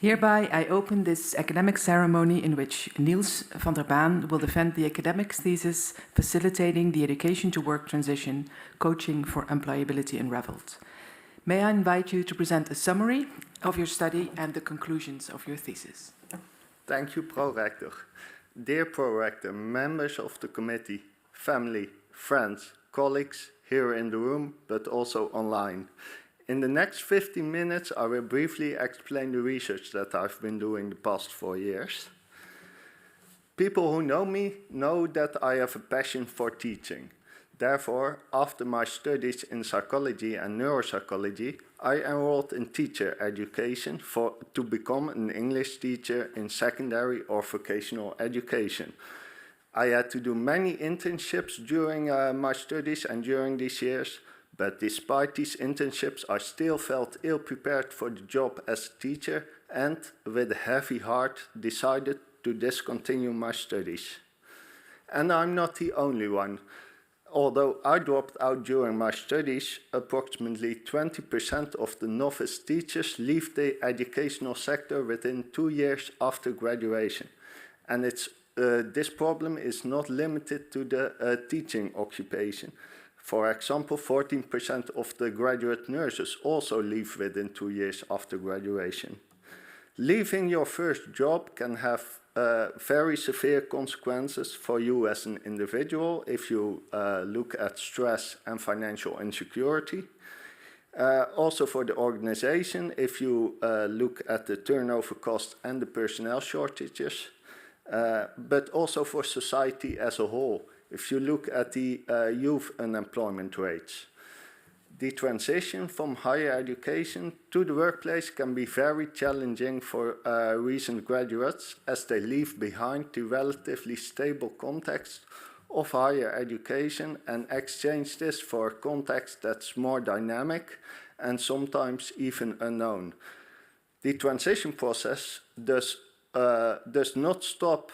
Hereby, I open this academic ceremony in which Niels van der Baan will defend the academic thesis Facilitating the Education to Work Transition, Coaching for Employability Unraveled. May I invite you to present a summary of your study and the conclusions of your thesis. Thank you, Pro-Rector. Dear Pro-Rector, members of the committee, family, friends, colleagues here in the room, but also online. In the next 15 minutes, I will briefly explain the research that I've been doing the past 4 years. People who know me know that I have a passion for teaching. Therefore, after my studies in psychology and neuropsychology, I enrolled in teacher education to become an English teacher in secondary or vocational education. I had to do many internships during my studies and during these years. But despite these internships, I still felt ill-prepared for the job as a teacher and, with a heavy heart, decided to discontinue my studies. And I'm not the only one. Although I dropped out during my studies, approximately 20% of the novice teachers leave the educational sector within 2 years after graduation. And this problem is not limited to the teaching occupation. For example, 14% of the graduate nurses also leave within 2 years after graduation. Leaving your first job can have very severe consequences for you as an individual if you look at stress and financial insecurity. Also for the organization if you look at the turnover cost and the personnel shortages, but also for society as a whole. If you look at the youth unemployment rates, the transition from higher education to the workplace can be very challenging for recent graduates as they leave behind the relatively stable context of higher education and exchange this for a context that's more dynamic and sometimes even unknown. The transition process does not stop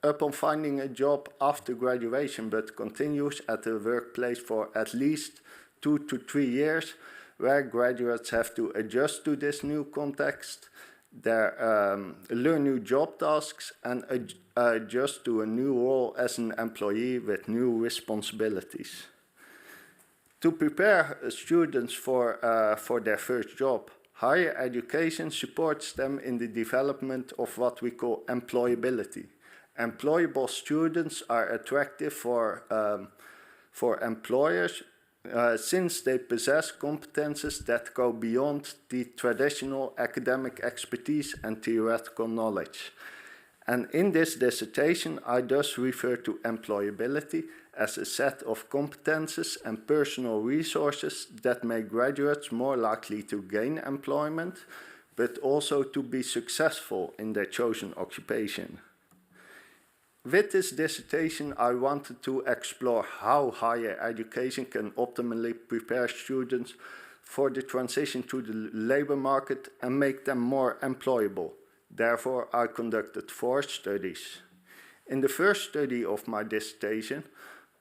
upon finding a job after graduation, but continues at the workplace for at least 2 to 3 years, where graduates have to adjust to this new context, learn new job tasks, and adjust to a new role as an employee with new responsibilities. To prepare students for their first job, higher education supports them in the development of what we call employability. Employable students are attractive for employers since they possess competences that go beyond the traditional academic expertise and theoretical knowledge. And in this dissertation, I thus refer to employability as a set of competences and personal resources that make graduates more likely to gain employment, but also to be successful in their chosen occupation. With this dissertation, I wanted to explore how higher education can optimally prepare students for the transition to the labor market and make them more employable. Therefore, I conducted 4 studies. In the first study of my dissertation,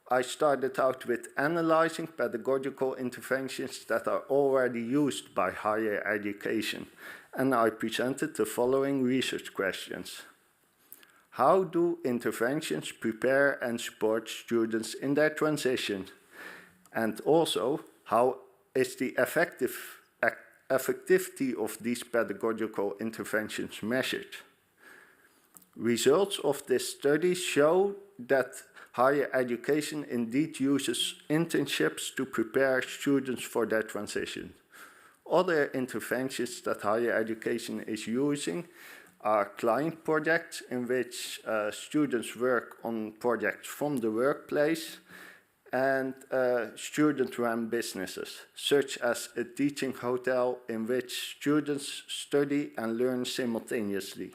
I started out with analyzing pedagogical interventions that are already used by higher education, and I presented the following research questions. How do interventions prepare and support students in their transition? And also, how is the effectivity of these pedagogical interventions measured? Results of this study show that higher education indeed uses internships to prepare students for their transition. Other interventions that higher education is using are client projects in which students work on projects from the workplace and student-run businesses, such as a teaching hotel in which students study and learn simultaneously.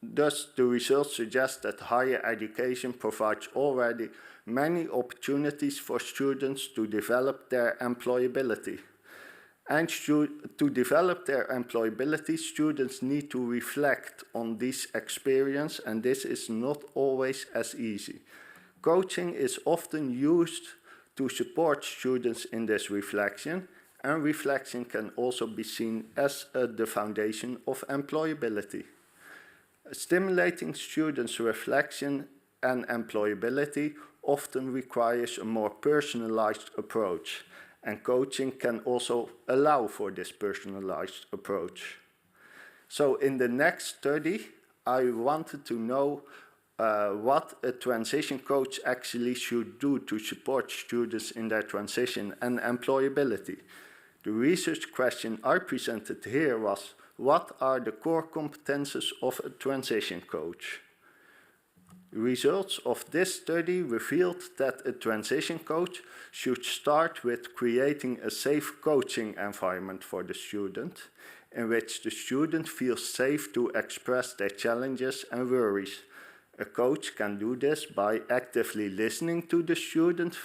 Thus, the results suggest that higher education provides already many opportunities for students to develop their employability. And to develop their employability, students need to reflect on this experience, and this is not always as easy. Coaching is often used to support students in this reflection, and reflection can also be seen as the foundation of employability. Stimulating students' reflection and employability often requires a more personalized approach, and coaching can also allow for this personalized approach. So in the next study, I wanted to know what a transition coach actually should do to support students in their transition and employability. The research question I presented here was, what are the core competences of a transition coach? Results of this study revealed that a transition coach should start with creating a safe coaching environment for the student, in which the student feels safe to express their challenges and worries. A coach can do this by actively listening to the student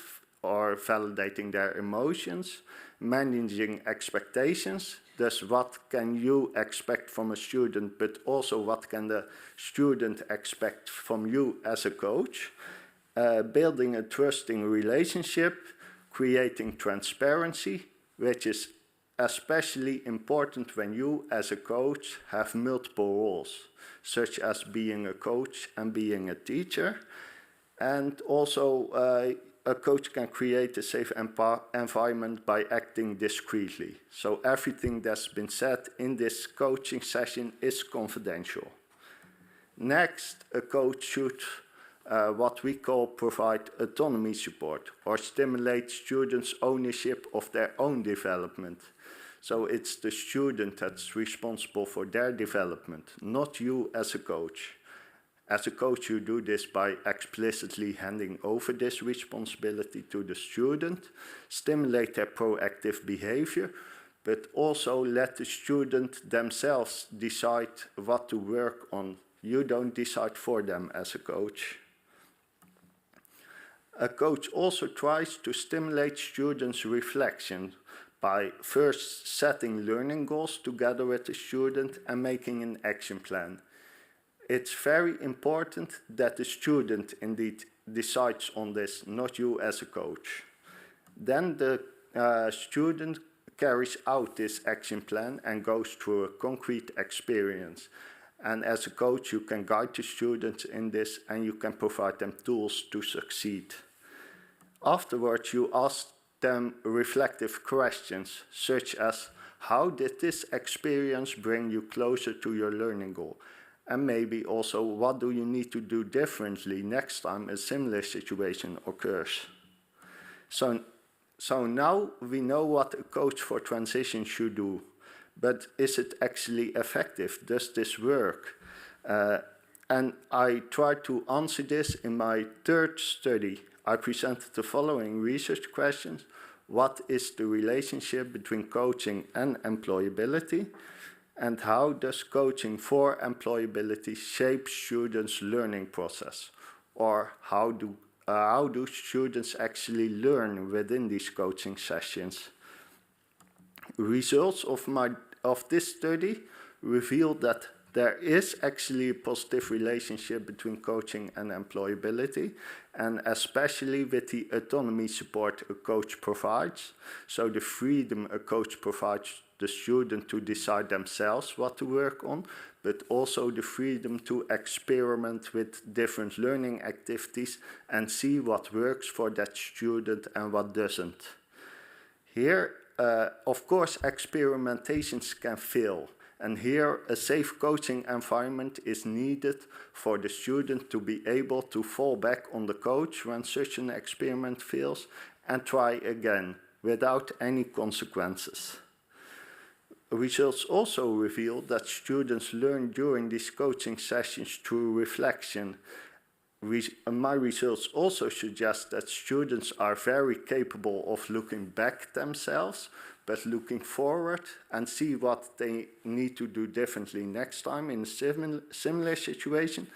or validating their emotions, managing expectations. Thus, what can you expect from a student, but also what can the student expect from you as a coach? Building a trusting relationship, creating transparency, which is especially important when you as a coach have multiple roles, such as being a coach and being a teacher. And also a coach can create a safe environment by acting discreetly. So everything that's been said in this coaching session is confidential. Next, a coach should what we call provide autonomy support or stimulate students' ownership of their own development. So it's the student that's responsible for their development, not you as a coach. As a coach, you do this by explicitly handing over this responsibility to the student, stimulate their proactive behavior, but also let the student themselves decide what to work on. You don't decide for them as a coach. A coach also tries to stimulate students' reflection by first setting learning goals together with the student and making an action plan. It's very important that the student indeed decides on this, not you as a coach. Then the student carries out this action plan and goes through a concrete experience. And as a coach, you can guide the students in this and you can provide them tools to succeed. Afterwards, you ask them reflective questions, such as, how did this experience bring you closer to your learning goal? And maybe also, what do you need to do differently next time a similar situation occurs? So now we know what a coach for transition should do, but is it actually effective? Does this work? And I tried to answer this in my third study. I presented the following research questions. What is the relationship between coaching and employability? And how does coaching for employability shape students' learning process? Or how do students actually learn within these coaching sessions? Results of this study revealed that there is actually a positive relationship between coaching and employability, and especially with the autonomy support a coach provides. So the freedom a coach provides the student to decide themselves what to work on, but also the freedom to experiment with different learning activities and see what works for that student and what doesn't. Here, of course, experimentations can fail. And here, a safe coaching environment is needed for the student to be able to fall back on the coach when such an experiment fails and try again without any consequences. Results also reveal that students learn during these coaching sessions through reflection. My results also suggest that students are very capable of looking back themselves, but looking forward and see what they need to do differently next time in a similar situation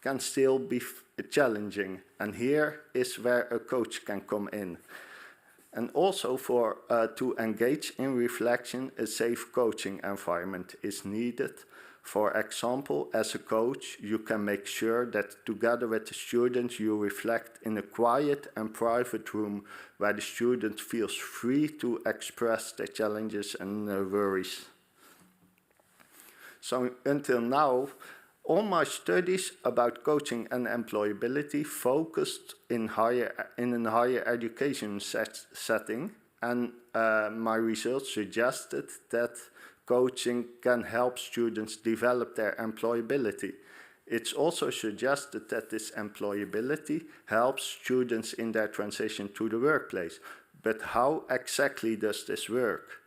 can still be challenging. And here is where a coach can come in. And also to engage in reflection, a safe coaching environment is needed For example, as a coach, you can make sure that together with the students you reflect in a quiet and private room where the student feels free to express their challenges and worries. So until now, all my studies about coaching and employability focused in a higher education setting, and my results suggested that coaching can help students develop their employability. It's also suggested that this employability helps students in their transition to the workplace. But how exactly does this work?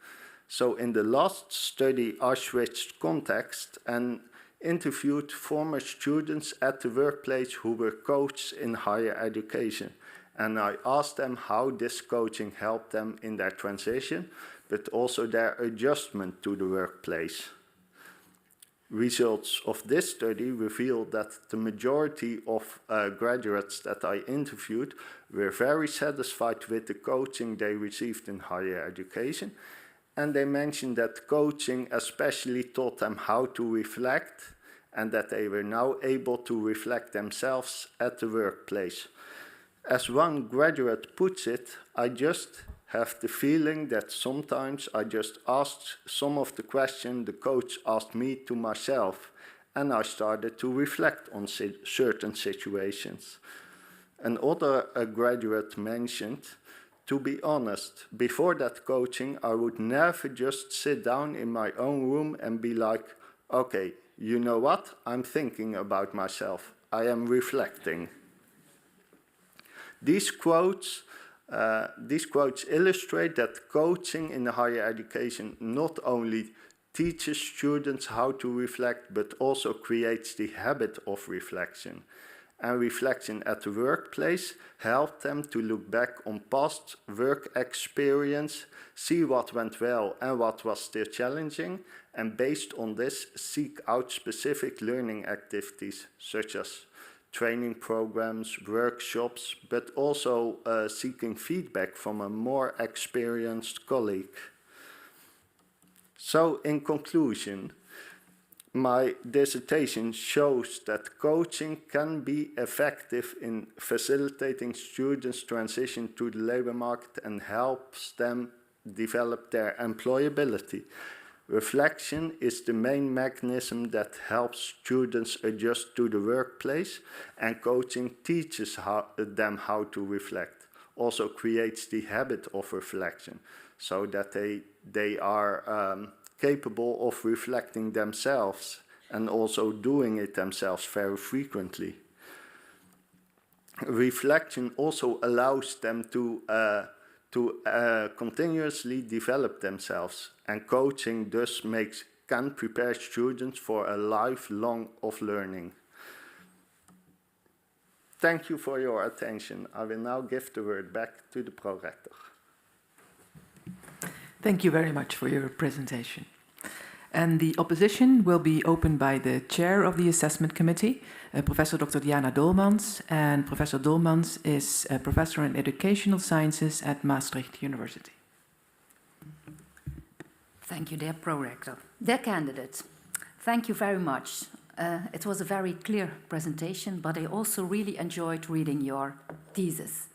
So in the last study, I switched context and interviewed former students at the workplace who were coached in higher education. And I asked them how this coaching helped them in their transition, but also their adjustment to the workplace. Results of this study revealed that the majority of graduates that I interviewed were very satisfied with the coaching they received in higher education. And they mentioned that coaching especially taught them how to reflect, and that they were now able to reflect themselves at the workplace. As one graduate puts it, I just have the feeling that sometimes I just asked some of the questions the coach asked me to myself, and I started to reflect on certain situations. Another graduate mentioned, to be honest, before that coaching, I would never just sit down in my own room and be like, okay, you know what? I'm thinking about myself. I am reflecting. These quotes illustrate that coaching in the higher education not only teaches students how to reflect, but also creates the habit of reflection. And reflection at the workplace helped them to look back on past work experience, see what went well and what was still challenging, and based on this, seek out specific learning activities such as training programs, workshops, but also seeking feedback from a more experienced colleague. So, in conclusion, my dissertation shows that coaching can be effective in facilitating students' transition to the labor market and helps them develop their employability. Reflection is the main mechanism that helps students adjust to the workplace, and coaching teaches them how to reflect. Also creates the habit of reflection, so that they are capable of reflecting themselves and also doing it themselves very frequently. Reflection also allows them to continuously develop themselves, and coaching thus can prepare students for a lifelong of learning. Thank you for your attention. I will now give the word back to the prorector. Thank you very much for your presentation. And the opposition will be opened by the chair of the assessment committee, Professor Dr. Diana Dolmans. And Professor Dolmans is a professor in educational sciences at Maastricht University. Thank you, dear prorector. Dear candidates, thank you very much. It was a very clear presentation, but I also really enjoyed reading your thesis.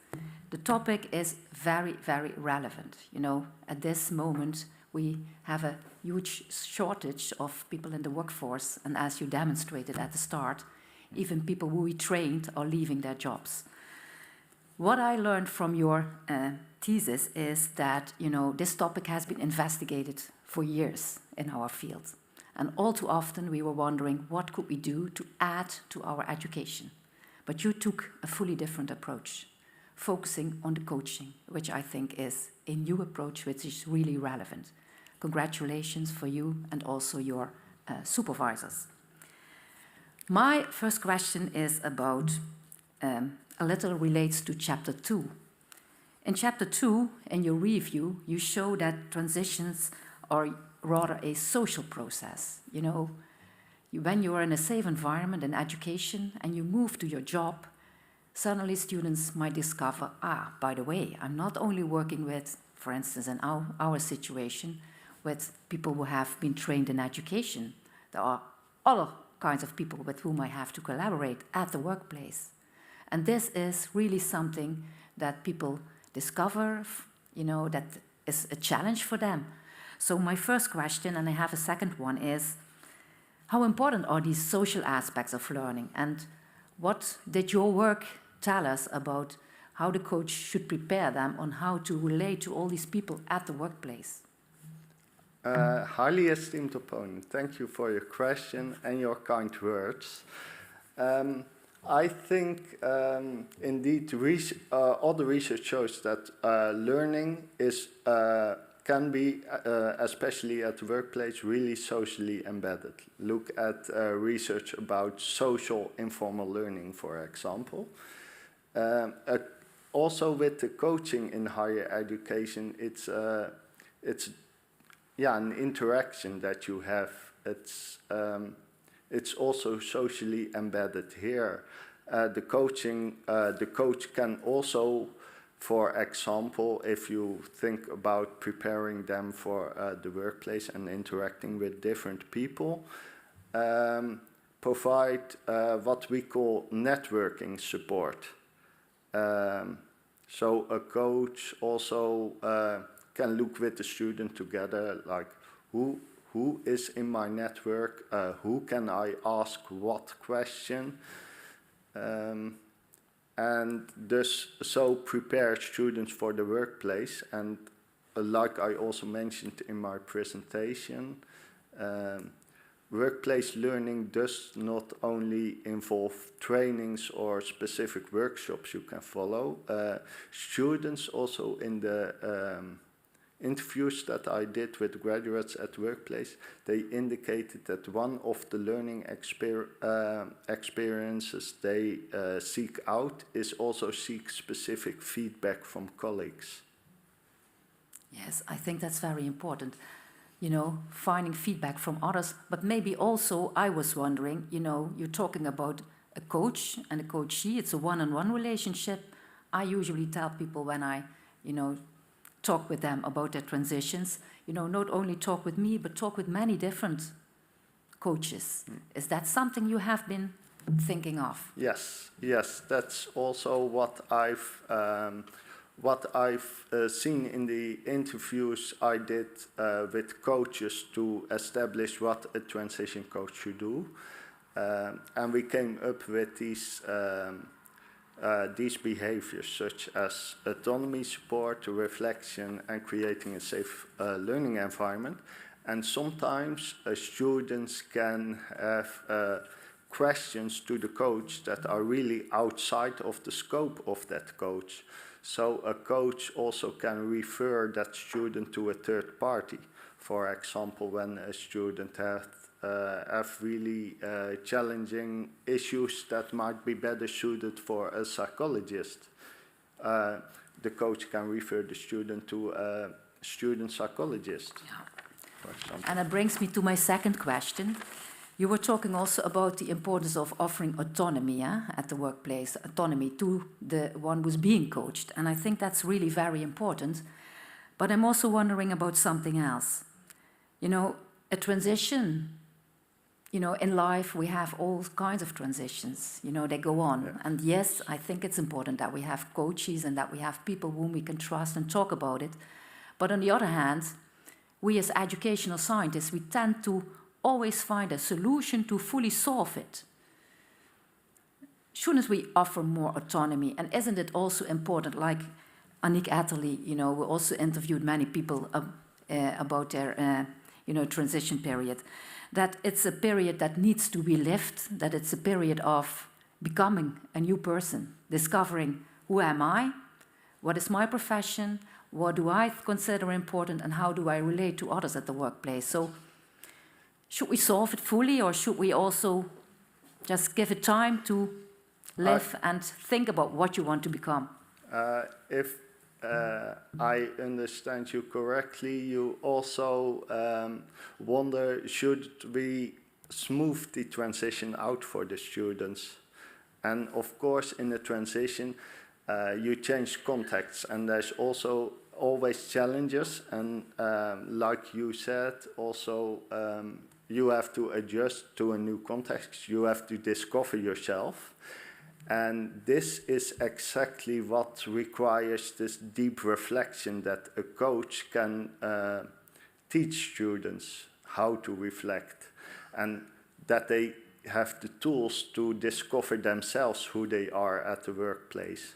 The topic is very, very relevant. You know, at this moment, we have a huge shortage of people in the workforce, and as you demonstrated at the start, even people who we trained are leaving their jobs. What I learned from your thesis is that, you know, this topic has been investigated for years in our field. And all too often we were wondering what could we do to add to our education. But you took a fully different approach, focusing on the coaching, which I think is a new approach which is really relevant. Congratulations for you and also your supervisors. My first question is about, a little relates to chapter 2. In chapter 2, in your review, you show that transitions are rather a social process. You know, when you are in a safe environment in education and you move to your job, suddenly students might discover, by the way, I'm not only working with, for instance, in our situation, with people who have been trained in education. There are other kinds of people with whom I have to collaborate at the workplace. And this is really something that people discover, that is a challenge for them. So my first question, and I have a second one, is how important are these social aspects of learning? And what did your work tell us about how the coach should prepare them on how to relate to all these people at the workplace? Highly esteemed opponent, thank you for your question and your kind words. I think indeed all the research shows that learning can be, especially at the workplace, really socially embedded. Look at research about social informal learning, for example. Also with the coaching in higher education, it's an interaction that you have. It's also socially embedded here. The coach can also, for example, if you think about preparing them for the workplace and interacting with different people, provide what we call networking support. So a coach also can look with the student together, like who is in my network, who can I ask what question, and thus so prepare students for the workplace. And like I also mentioned in my presentation, workplace learning does not only involve trainings or specific workshops you can follow. Students also in the interviews that I did with graduates at workplace, they indicated that one of the learning experiences they seek out is also seek specific feedback from colleagues. Yes, I think that's very important. Finding feedback from others, but maybe also I was wondering, you're talking about a coach and a coachee, it's a one-on-one relationship. I usually tell people when I, talk with them about their transitions, not only talk with me, but talk with many different coaches. Is that something you have been thinking of? Yes, that's also what I've seen in the interviews I did with coaches to establish what a transition coach should do. And we came up with these behaviors, such as autonomy, support, reflection, and creating a safe learning environment. And sometimes students can have questions to the coach that are really outside of the scope of that coach. So a coach also can refer that student to a third party. For example, when a student have really challenging issues that might be better suited for a psychologist, the coach can refer the student to a student psychologist. Yeah. For example. And that brings me to my second question. You were talking also about the importance of offering autonomy at the workplace, autonomy to the one who's being coached. And I think that's really very important. But I'm also wondering about something else. A transition, in life we have all kinds of transitions, they go on. Yeah. And yes, I think it's important that we have coaches and that we have people whom we can trust and talk about it. But on the other hand, we as educational scientists, we tend to always find a solution to fully solve it. Shouldn't we offer more autonomy? And isn't it also important, like Annick Atterley, we also interviewed many people about their transition period, that it's a period that needs to be lived, that it's a period of becoming a new person, discovering who am I, what is my profession, what do I consider important, and how do I relate to others at the workplace. So should we solve it fully, or should we also just give it time to live and think about what you want to become? If I understand you correctly, you also wonder, should we smooth the transition out for the students? And of course, in the transition, you change contexts, and there's also always challenges. And like you said, also you have to adjust to a new context. You have to discover yourself. And this is exactly what requires this deep reflection that a coach can teach students how to reflect, and that they have the tools to discover themselves who they are at the workplace.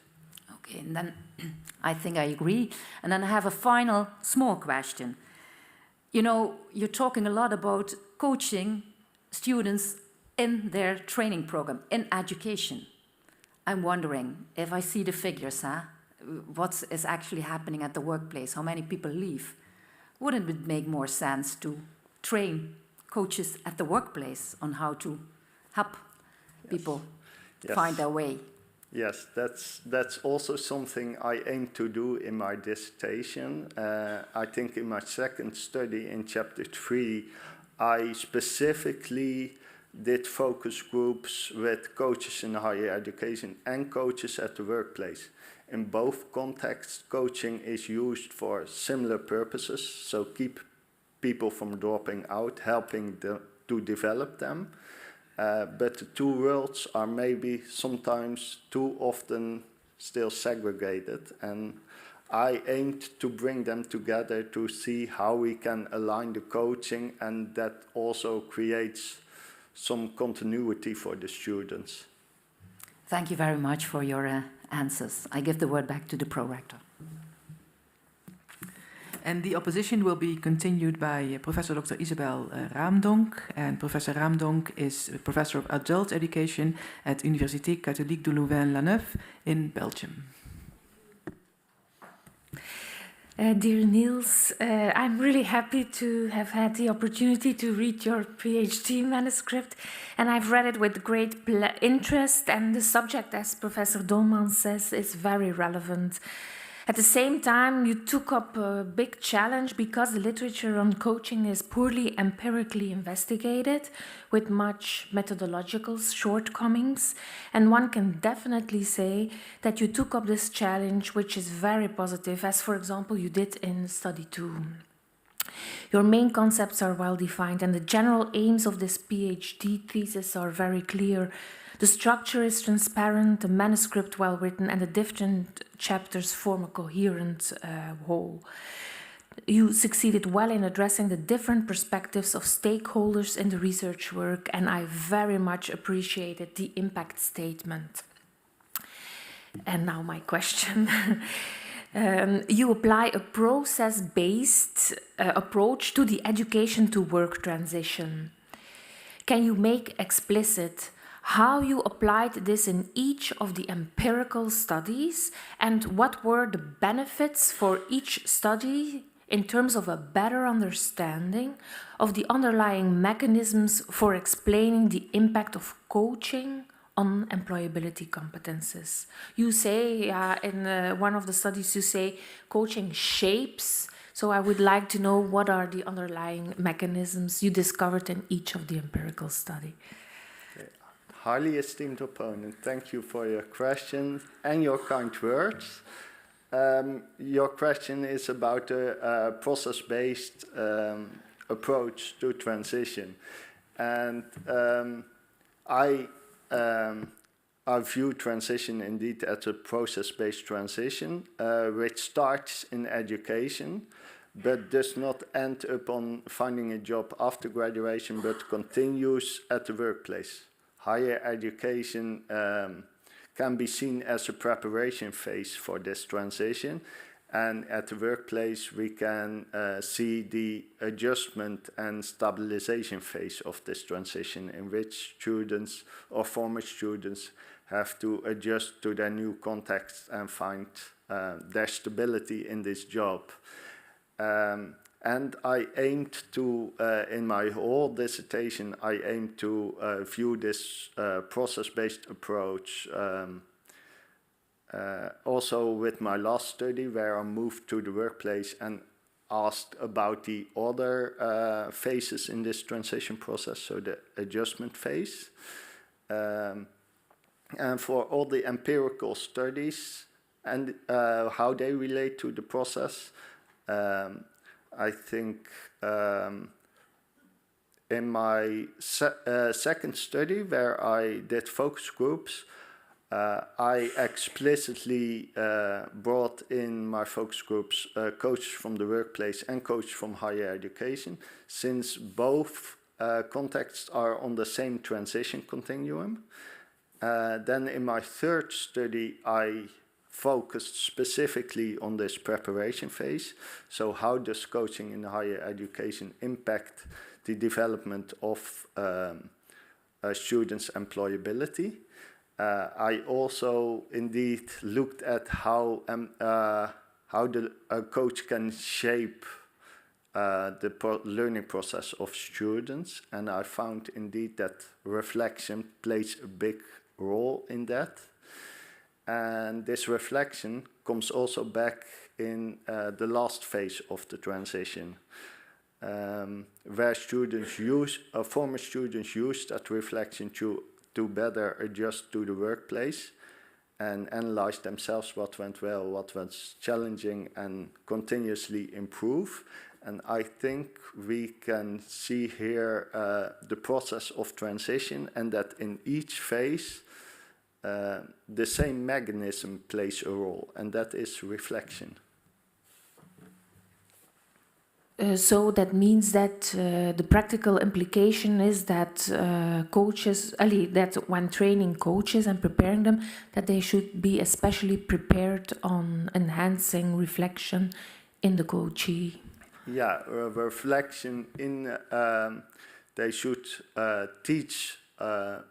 Okay, and then I think I agree. And then I have a final small question. You know, you're talking a lot about coaching students in their training program, in education. I'm wondering, if I see the figures, what is actually happening at the workplace, how many people leave? Wouldn't it make more sense to train coaches at the workplace on how to help people find their way? Yes, that's also something I aim to do in my dissertation. I think in my second study in chapter 3, I specifically did focus groups with coaches in higher education and coaches at the workplace. In both contexts, coaching is used for similar purposes, so keep people from dropping out, helping them to develop them. But the two worlds are maybe sometimes too often still segregated, and I aimed to bring them together to see how we can align the coaching, and that also creates some continuity for the students. Thank you very much for your answers. I give the word back to the pro-rector. And the opposition will be continued by Professor Dr. Isabel Raamdonk. And Professor Raamdonk is a professor of adult education at Université Catholique de Louvain-la-Neuve in Belgium. Dear Niels, I'm really happy to have had the opportunity to read your PhD manuscript, and I've read it with great interest, and the subject, as Professor Dolman says, is very relevant. At the same time, you took up a big challenge because the literature on coaching is poorly empirically investigated with much methodological shortcomings. And one can definitely say that you took up this challenge, which is very positive, as for example, you did in study 2. Your main concepts are well defined and the general aims of this PhD thesis are very clear. The structure is transparent, the manuscript well written, and the different chapters form a coherent whole. You succeeded well in addressing the different perspectives of stakeholders in the research work, and I very much appreciated the impact statement. And now my question. You apply a process-based approach to the education to work transition. Can you make explicit how you applied this in each of the empirical studies, and what were the benefits for each study in terms of a better understanding of the underlying mechanisms for explaining the impact of coaching on employability competences? You say, in one of the studies, you say coaching shapes. So I would like to know what are the underlying mechanisms you discovered in each of the empirical studies. Highly esteemed opponent, thank you for your question and your kind words. Your question is about a process-based approach to transition. And I view transition indeed as a process-based transition, which starts in education, but does not end up on finding a job after graduation, but continues at the workplace. Higher education can be seen as a preparation phase for this transition, and at the workplace we can see the adjustment and stabilization phase of this transition, in which students or former students have to adjust to their new context and find their stability in this job. And I aimed to, in my whole dissertation, I aimed to view this process-based approach also with my last study, where I moved to the workplace and asked about the other phases in this transition process, so the adjustment phase. And for all the empirical studies and how they relate to the process, I think in my second study, where I did focus groups, I explicitly brought in my focus groups coaches from the workplace and coaches from higher education, since both contexts are on the same transition continuum. Then in my third study, I focused specifically on this preparation phase. So how does coaching in higher education impact the development of students' employability? I also indeed looked at how a coach can shape the learning process of students, and I found indeed that reflection plays a big role in that. And this reflection comes also back in the last phase of the transition, where former students use that reflection to better adjust to the workplace and analyze themselves, what went well, what was challenging, and continuously improve. And I think we can see here the process of transition, and that in each phase the same mechanism plays a role, and that is reflection. So that means that the practical implication is that coaches, that when training coaches and preparing them, that they should be especially prepared on enhancing reflection in the coachee. Yeah, reflection in, they should teach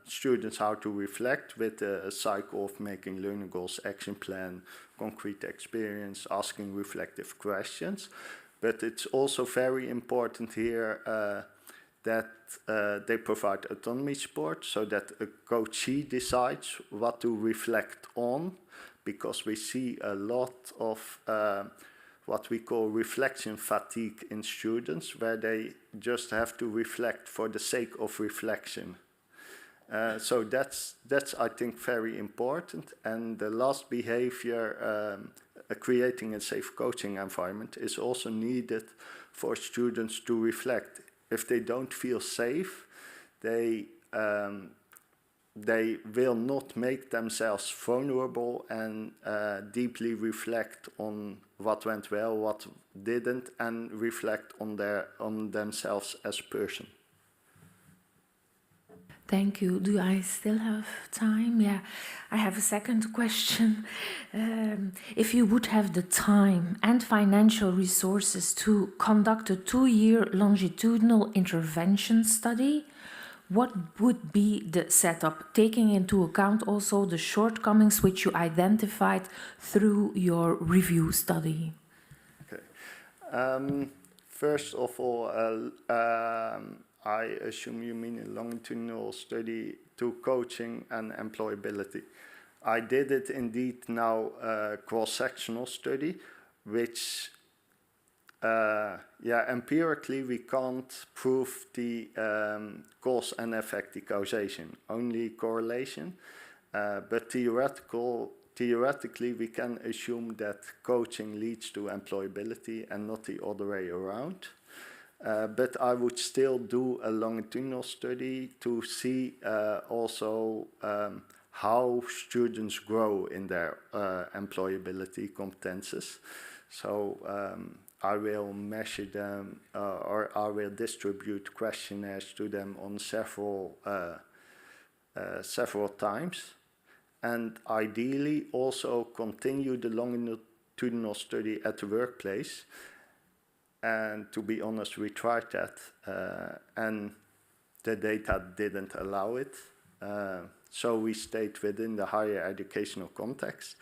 students how to reflect with a cycle of making learning goals, action plan, concrete experience, asking reflective questions. But it's also very important here that they provide autonomy support, so that a coachee decides what to reflect on, because we see a lot of what we call reflection fatigue in students, where they just have to reflect for the sake of reflection. So that's I think very important. And the last behavior, creating a safe coaching environment, is also needed for students to reflect. If they don't feel safe, they will not make themselves vulnerable and deeply reflect on what went well, what didn't, and reflect on themselves as a person. Thank you. Do I still have time? Yeah, I have a second question. If you would have the time and financial resources to conduct a 2-year longitudinal intervention study, what would be the setup, taking into account also the shortcomings which you identified through your review study? Okay. First of all, I assume you mean a longitudinal study to coaching and employability. I did it indeed now a cross-sectional study, which empirically we can't prove the cause and effect, the causation, only correlation. But theoretically we can assume that coaching leads to employability and not the other way around. But I would still do a longitudinal study to see also how students grow in their employability competences. So I will measure them or I will distribute questionnaires to them on several times, and ideally also continue the longitudinal study at the workplace. And to be honest, we tried that and the data didn't allow it. So we stayed within the higher educational context.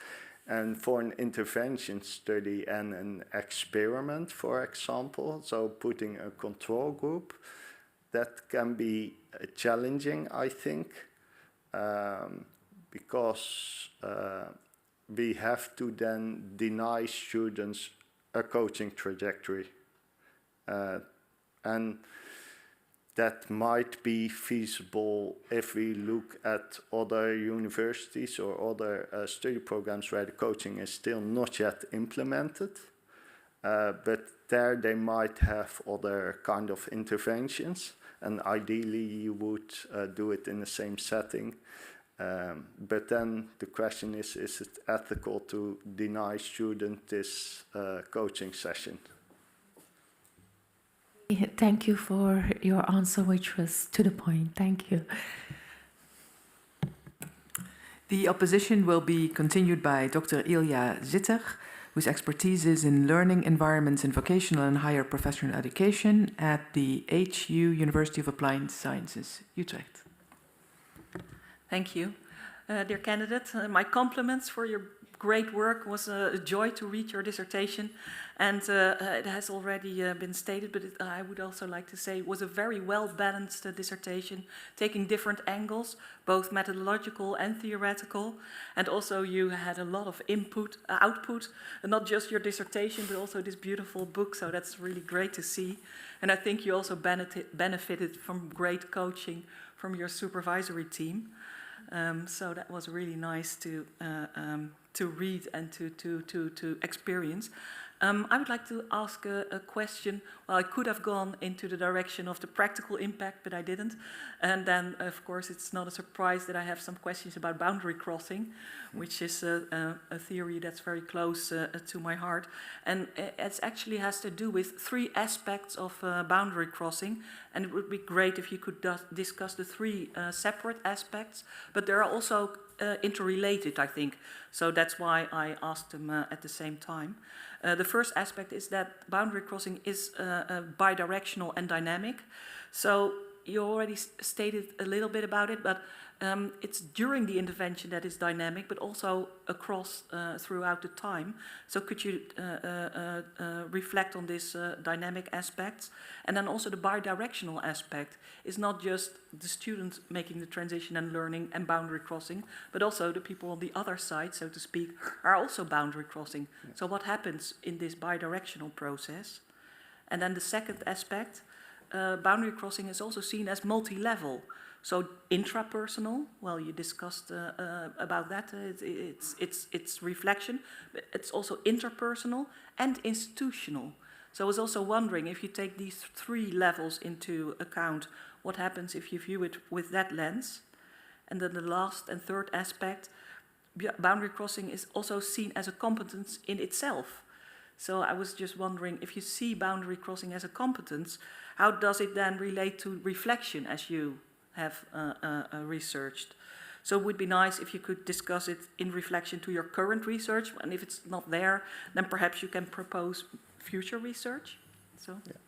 And for an intervention study and an experiment, for example, so putting a control group, that can be challenging, I think, because we have to then deny students a coaching trajectory. And that might be feasible if we look at other universities or other study programs where the coaching is still not yet implemented. but there they might have other kind of interventions, and ideally you would do it in the same setting. But then the question is it ethical to deny students this coaching session? Thank you for your answer, which was to the point. Thank you. The opposition will be continued by Dr. Ilja Zitter, whose expertise is in learning environments in vocational and higher professional education at the HU University of Applied Sciences, Utrecht. Thank you. Dear candidate, my compliments for your great work. It was a joy to read your dissertation, and it has already been stated, but I would also like to say it was a very well-balanced dissertation, taking different angles, both methodological and theoretical, and also you had a lot of output, and not just your dissertation, but also this beautiful book, so that's really great to see. And I think you also benefited from great coaching from your supervisory team. So that was really nice to read and to experience. I would like to ask a question. Well, I could have gone into the direction of the practical impact, but I didn't. And then, of course, it's not a surprise that I have some questions about boundary crossing, which is a theory that's very close to my heart. And it actually has to do with three aspects of boundary crossing. And it would be great if you could discuss the three separate aspects, but they're also interrelated, I think. So that's why I asked them at the same time. The first aspect is that boundary crossing is bidirectional and dynamic. So you already stated a little bit about it, but it's during the intervention that is dynamic, but also across throughout the time. So could you reflect on this dynamic aspects? And then also the bidirectional aspect is not just the student making the transition and learning and boundary crossing, but also the people on the other side, so to speak, are also boundary crossing. Yeah. So what happens in this bidirectional process? And then the second aspect, boundary crossing is also seen as multi-level. So intrapersonal, well, you discussed about that. It's reflection, but it's also interpersonal and institutional. So I was also wondering if you take these three levels into account, what happens if you view it with that lens? And then the last and third aspect, boundary crossing is also seen as a competence in itself. So I was just wondering, if you see boundary crossing as a competence, how does it then relate to reflection as you have researched? So it would be nice if you could discuss it in reflection to your current research, and if it's not there, then perhaps you can propose future research. So, yeah.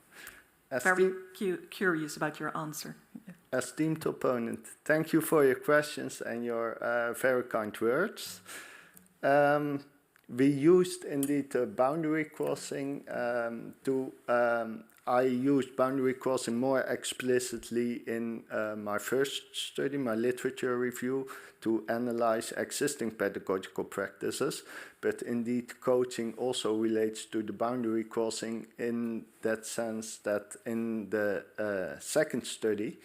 Very curious about your answer. Yeah. Esteemed opponent, thank you for your questions and your very kind words. We used indeed boundary crossing I used boundary crossing more explicitly in my first study, my literature review, to analyze existing pedagogical practices. But indeed, coaching also relates to the boundary crossing in that sense that in the second study,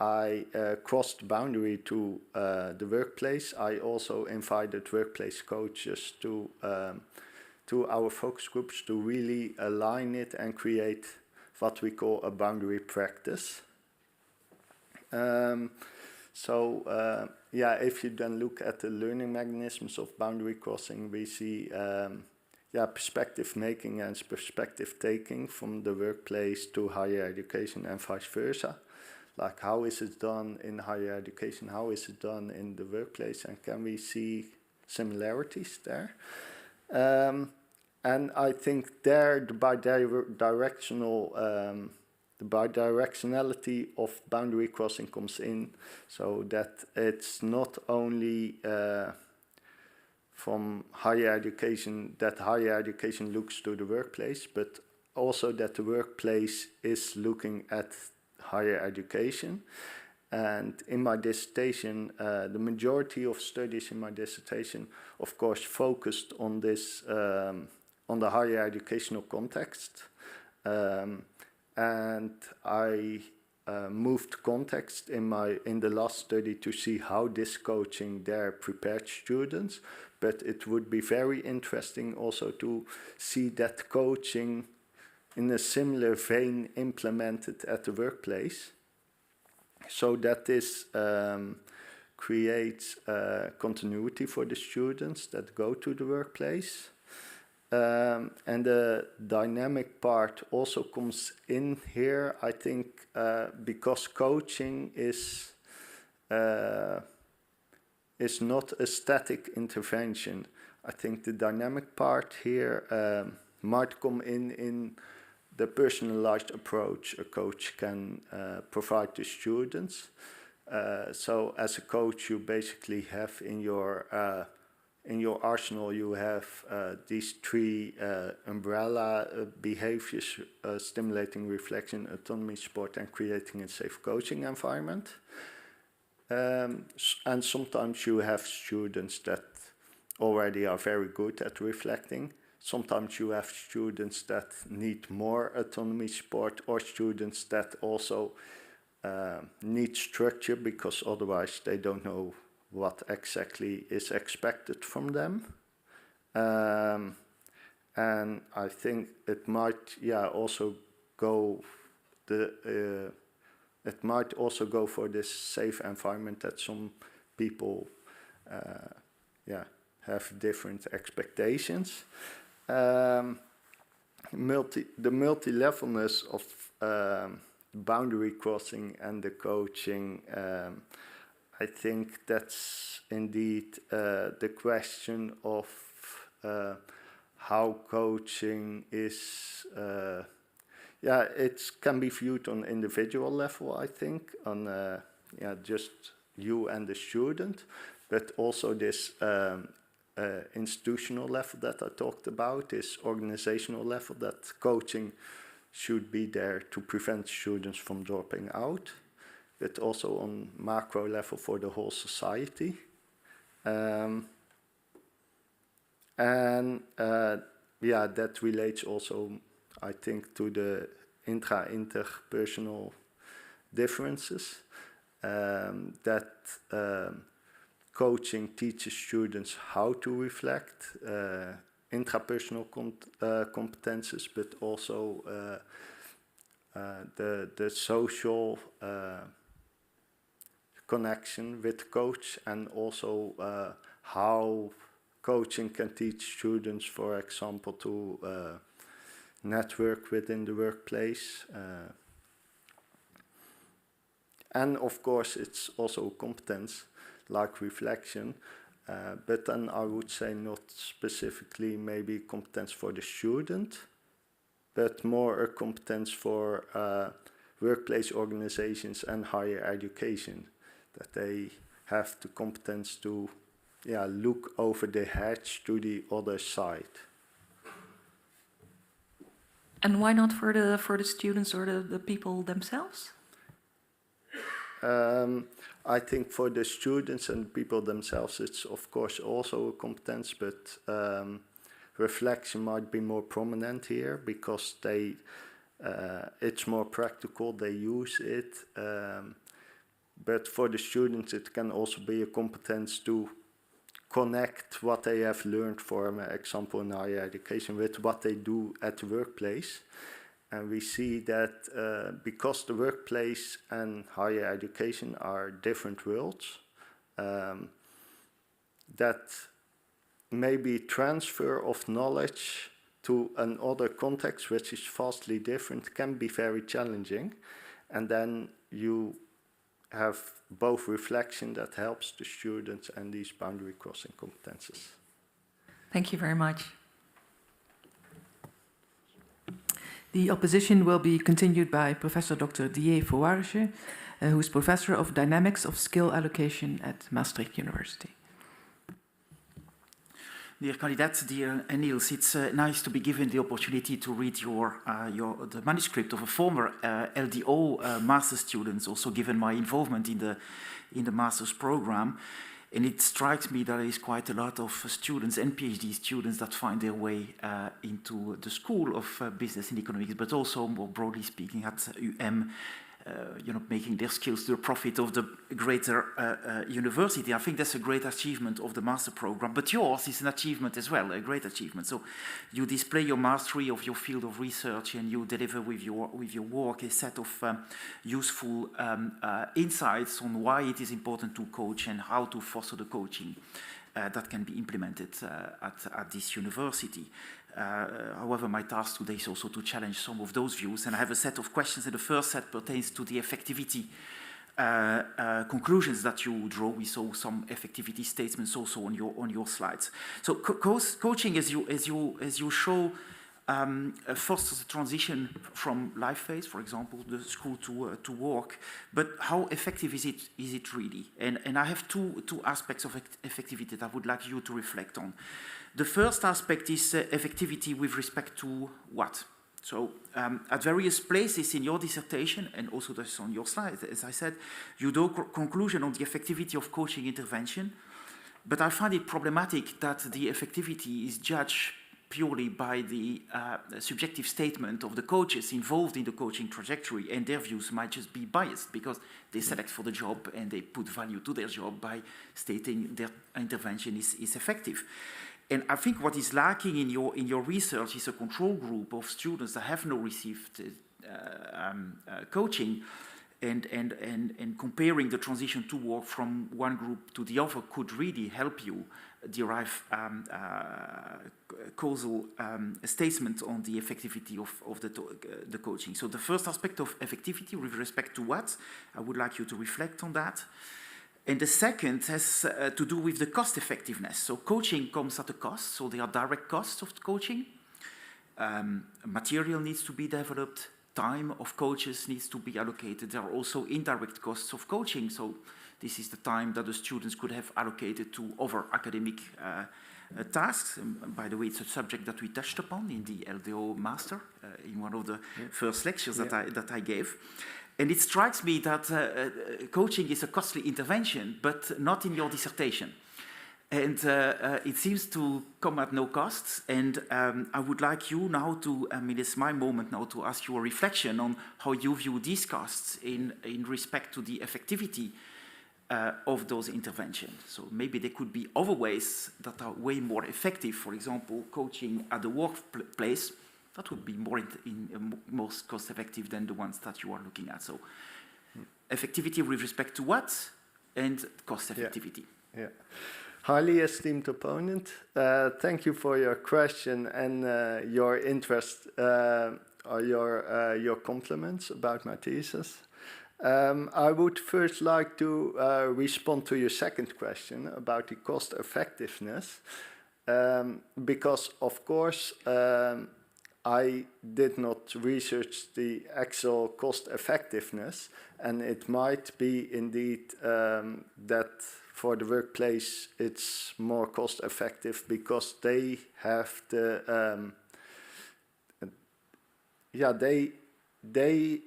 I crossed the boundary to the workplace. I also invited workplace coaches to our focus groups to really align it and create what we call a boundary practice. If you then look at the learning mechanisms of boundary crossing, we see perspective making and perspective taking from the workplace to higher education and vice versa. Like, how is it done in higher education? How is it done in the workplace? And can we see similarities there? And I think there the bidirectionality of boundary crossing comes in, so that it's not only from higher education, that higher education looks to the workplace, but also that the workplace is looking at higher education. And in my dissertation, the majority of studies in my dissertation, of course, focused on this, on the higher educational context. And I moved context in the last study to see how this coaching there prepared students. but it would be very interesting also to see that coaching in a similar vein implemented at the workplace, so that this creates continuity for the students that go to the workplace. And the dynamic part also comes in here, I think, because coaching is not a static intervention. I think the dynamic part here might come in the personalized approach a coach can provide to students. So as a coach, you basically have in your arsenal, you have these three umbrella behaviors: stimulating reflection, autonomy, support, and creating a safe coaching environment. And sometimes you have students that already are very good at reflecting. Sometimes you have students that need more autonomy support, or students that also need structure because otherwise they don't know what exactly is expected from them. And I think it might also go for this safe environment that some people have different expectations. The multi-levelness of boundary crossing and the coaching, I think that's indeed the question of how coaching is, it can be viewed on individual level, I think, on just you and the student, but also this institutional level that I talked about, this organizational level, that coaching should be there to prevent students from dropping out, but also on macro level for the whole society. That relates also, I think, to the interpersonal differences, that coaching teaches students how to reflect, intrapersonal competences, but also the social connection with coach, and also how coaching can teach students, for example, to network within the workplace. And of course, it's also a competence like reflection, but then I would say not specifically maybe competence for the student, but more a competence for workplace organizations and higher education, that they have the competence to look over the hedge to the other side. And why not for the students or the people themselves? I think for the students and people themselves, it's of course also a competence, but reflection might be more prominent here because it's more practical, they use it. But for the students, it can also be a competence to connect what they have learned, for example, in higher education, with what they do at the workplace. And we see that because the workplace and higher education are different worlds, that maybe transfer of knowledge to another context, which is vastly different, can be very challenging. And then you have both reflection that helps the students and these boundary crossing competences. Thank you very much. The opposition will be continued by Professor Dr. Dié Fouarge, who is Professor of Dynamics of Skill Allocation at Maastricht University. Dear candidates, dear Niels, it's nice to be given the opportunity to read the manuscript of a former LDO master's student, also given my involvement in the master's program. And it strikes me that there is quite a lot of students and PhD students that find their way into the School of Business and Economics, but also more broadly speaking at making their skills to the profit of the greater university. I think that's a great achievement of the master program. But yours is an achievement as well, a great achievement. So you display your mastery of your field of research, and you deliver with your work a set of useful insights on why it is important to coach and how to foster the coaching that can be implemented at this university. However, my task today is also to challenge some of those views, and I have a set of questions, and the first set pertains to the effectivity conclusions that you draw. We saw some effectivity statements also on your slides. So coaching, as you show, fosters a transition from life phase, for example, the school to work. But how effective is it really? And I have two aspects of effectivity that I would like you to reflect on. The first aspect is effectivity with respect to what? So at various places in your dissertation, and also this on your slide, as I said, you draw conclusion on the effectivity of coaching intervention, but I find it problematic that the effectivity is judged purely by the subjective statement of the coaches involved in the coaching trajectory, and their views might just be biased because they select for the job and they put value to their job by stating their intervention is effective. And I think what is lacking in your research is a control group of students that have not received coaching, and comparing the transition to work from one group to the other could really help you derive causal statement on the effectivity of the coaching. So the first aspect of effectivity with respect to what, I would like you to reflect on that. And the second has to do with the cost effectiveness. So coaching comes at a cost, so there are direct costs of coaching. Material needs to be developed, time of coaches needs to be allocated. There are also indirect costs of coaching, so this is the time that the students could have allocated to other academic tasks. And by the way, it's a subject that we touched upon in the LDO Master, in one of the first lectures that I gave. And it strikes me that coaching is a costly intervention, but not in your dissertation. And it seems to come at no cost. And I would like you now to, it's my moment now to ask you a reflection on how you view these costs in respect to the effectivity of those interventions. So maybe there could be other ways that are way more effective. For example, coaching at the workplace. That would be more cost effective than the ones that you are looking at. So effectivity with respect to what, and cost effectivity. Yeah. Highly esteemed opponent, thank you for your question and your interest or your compliments about my thesis. I would first like to respond to your second question about the cost effectiveness, because of course I did not research the actual cost effectiveness, and it might be indeed that for the workplace it's more cost effective because they have the they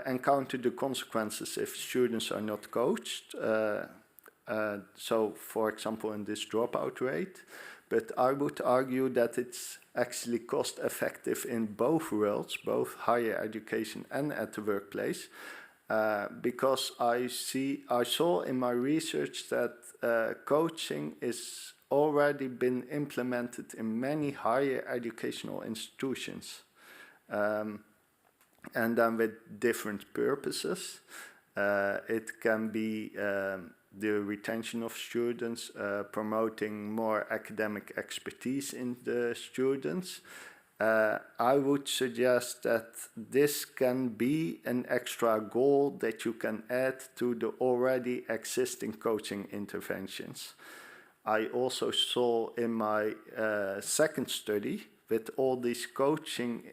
encounter the consequences if students are not coached. So for example in this dropout rate, but I would argue that it's actually cost effective in both worlds, both higher education and at the workplace, because I saw in my research that coaching is already been implemented in many higher educational institutions, and then with different purposes. It can be the retention of students, promoting more academic expertise in the students. I would suggest that this can be an extra goal that you can add to the already existing coaching interventions. I also saw in my second study with all these coaching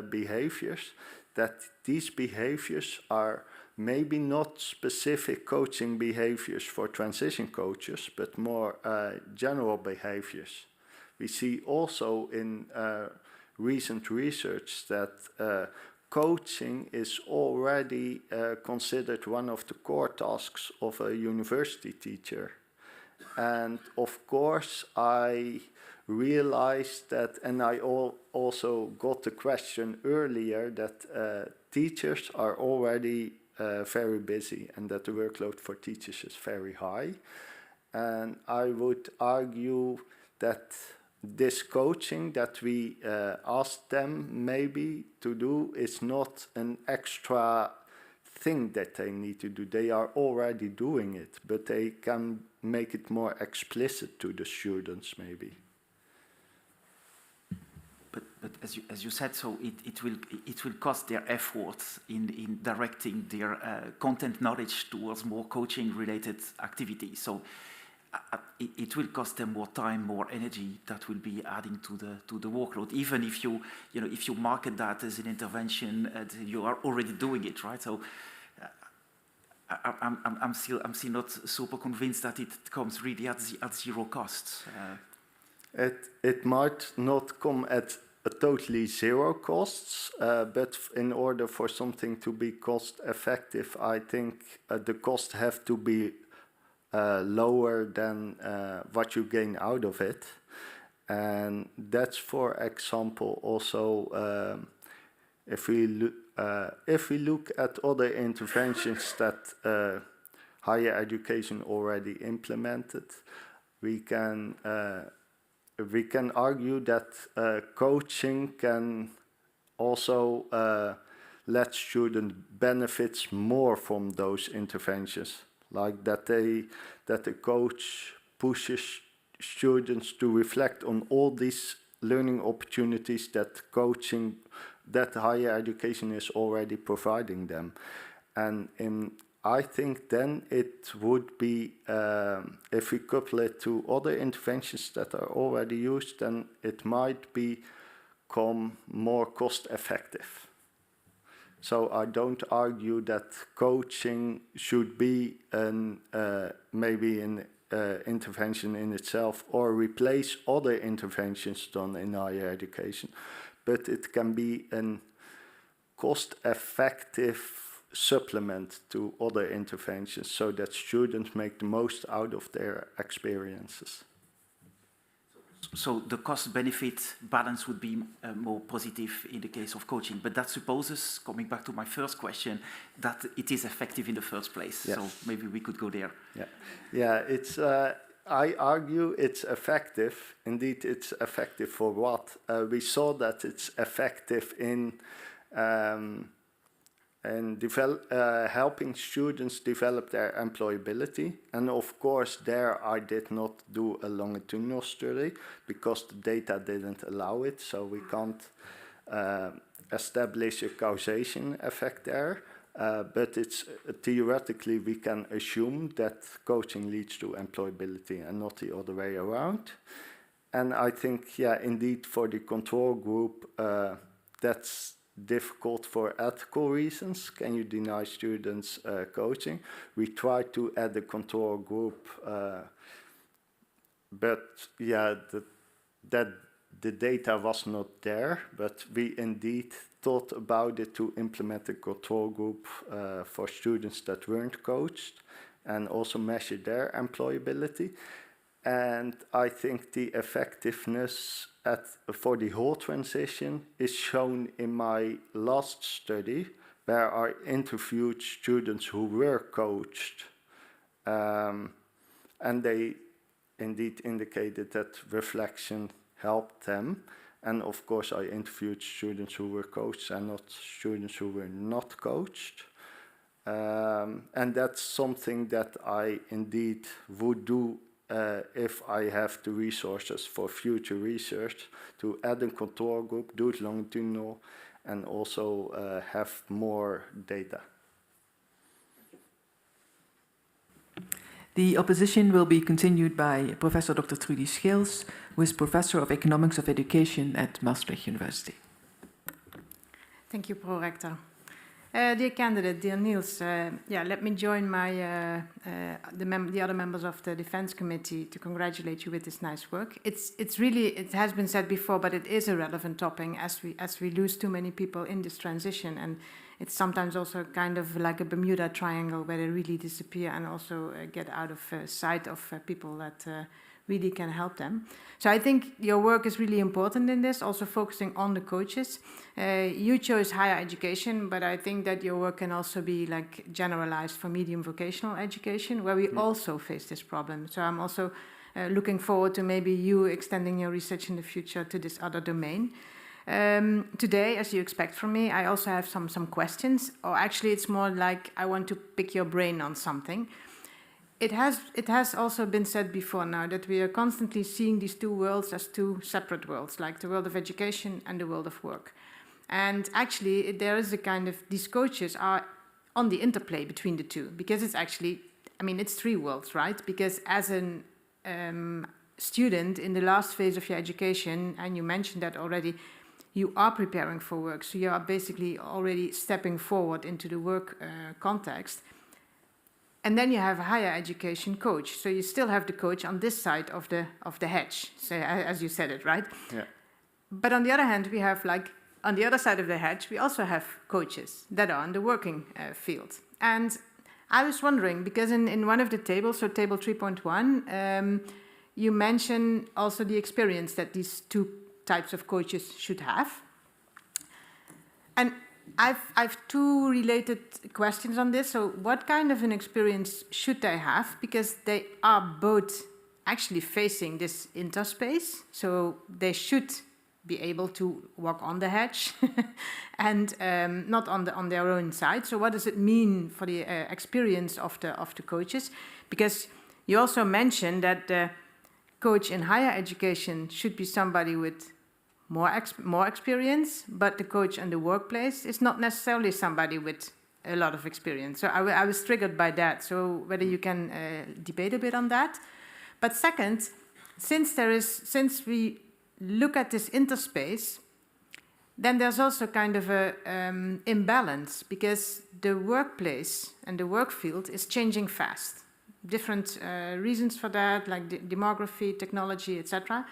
behaviors that these behaviors are maybe not specific coaching behaviors for transition coaches, but more general behaviors. We see also in recent research that coaching is already considered one of the core tasks of a university teacher. And of course, I realized that, and I also got the question earlier, that teachers are already very busy and that the workload for teachers is very high. And I would argue that this coaching that we ask them maybe to do is not an extra thing that they need to do. They are already doing it, but they can make it more explicit to the students maybe. But as you said, so it will cost their efforts in directing their content knowledge towards more coaching related activities. So it will cost them more time, more energy that will be adding to the workload. Even if you market that as an intervention, you are already doing it, right? So I'm still not super convinced that it comes really at zero cost. It might not come at a totally zero costs, but in order for something to be cost effective, I think the costs have to be lower than what you gain out of it. And that's, for example, also if we look at other interventions that higher education already implemented, we can argue that coaching can also let students benefit more from those interventions. Like that the coach pushes students to reflect on all these learning opportunities that higher education is already providing them. And I think then it would be, if we couple it to other interventions that are already used, then it might become more cost effective. So I don't argue that coaching should be maybe an intervention in itself or replace other interventions done in higher education, but it can be a cost-effective supplement to other interventions so that students make the most out of their experiences. So the cost-benefit balance would be more positive in the case of coaching, but that supposes, coming back to my first question, that it is effective in the first place. Yes. So maybe we could go there. Yeah. It's. I argue it's effective. Indeed, it's effective for what? We saw that it's effective in helping students develop their employability. And of course, there I did not do a longitudinal study because the data didn't allow it, so we can't establish a causation effect there. But it's theoretically we can assume that coaching leads to employability and not the other way around. And I think, yeah, indeed, for the control group, that's difficult for ethical reasons. Can you deny students coaching? We tried to add a control group, but yeah, the data was not there. But we indeed thought about it to implement a control group for students that weren't coached and also measure their employability. And I think the effectiveness for the whole transition is shown in my last study, where I interviewed students who were coached. And they indeed indicated that reflection helped them. And of course, I interviewed students who were coached and not students who were not coached. And that's something that I indeed would do if I have the resources for future research, to add a control group, do it longitudinal, and also have more data. The opposition will be continued by Professor Dr. Trudy Scheels, who is Professor of Economics of Education at Maastricht University. Thank you, Pro-Rector. Dear candidate, dear Niels, let me join the other members of the Defense Committee to congratulate you with this nice work. It's really, it has been said before, but it is a relevant topic as we lose too many people in this transition, and it's sometimes also kind of like a Bermuda Triangle where they really disappear and also get out of sight of people that really can help them. So I think your work is really important in this, also focusing on the coaches. You chose higher education, but I think that your work can also be like generalized for medium vocational education, where we also face this problem. So I'm also looking forward to maybe you extending your research in the future to this other domain. Today, as you expect from me, I also have some questions, or actually it's more like I want to pick your brain on something. It has also been said before now that we are constantly seeing these two worlds as two separate worlds, like the world of education and the world of work. And actually, there is a kind of, these coaches are on the interplay between the two, because it's actually, I mean, it's three worlds, right? Because as a student in the last phase of your education, and you mentioned that already, you are preparing for work, so you are basically already stepping forward into the work context. And then you have a higher education coach. So you still have the coach on this side of the hedge, so, as you said it, right? Yeah. But on the other hand, we have like, on the other side of the hedge, we also have coaches that are in the working field. And I was wondering, because in one of the tables, so table 3.1, you mention also the experience that these two types of coaches should have. And I've two related questions on this. So what kind of an experience should they have? Because they are both actually facing this interspace. So they should be able to walk on the hedge and not on their own side. So what does it mean for the experience of the coaches? Because you also mentioned that the coach in higher education should be somebody with more experience, but the coach in the workplace is not necessarily somebody with a lot of experience. So I was triggered by that. So whether you can debate a bit on that. But second, since we look at this interspace, then there's also kind of a imbalance, because the workplace and the work field is changing fast. Different reasons for that, like demography, technology, etc.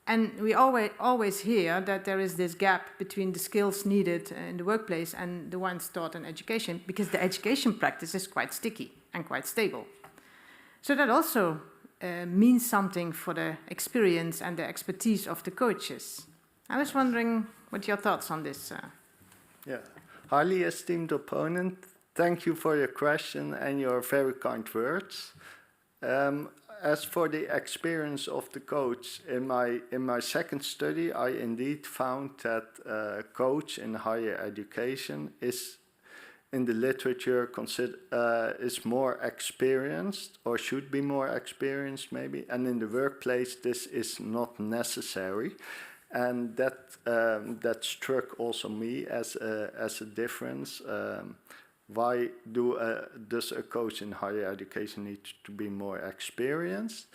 And we always hear that there is this gap between the skills needed in the workplace and the ones taught in education, because the education practice is quite sticky and quite stable. So that also means something for the experience and the expertise of the coaches. I was wondering what your thoughts on this. Yeah, highly esteemed opponent, thank you for your question and your very kind words. As for the experience of the coach, in my second study, I indeed found that a coach in higher education is, in the literature, is more experienced, or should be more experienced maybe, and in the workplace this is not necessary. And that struck also me as a difference. Why does a coach in higher education need to be more experienced?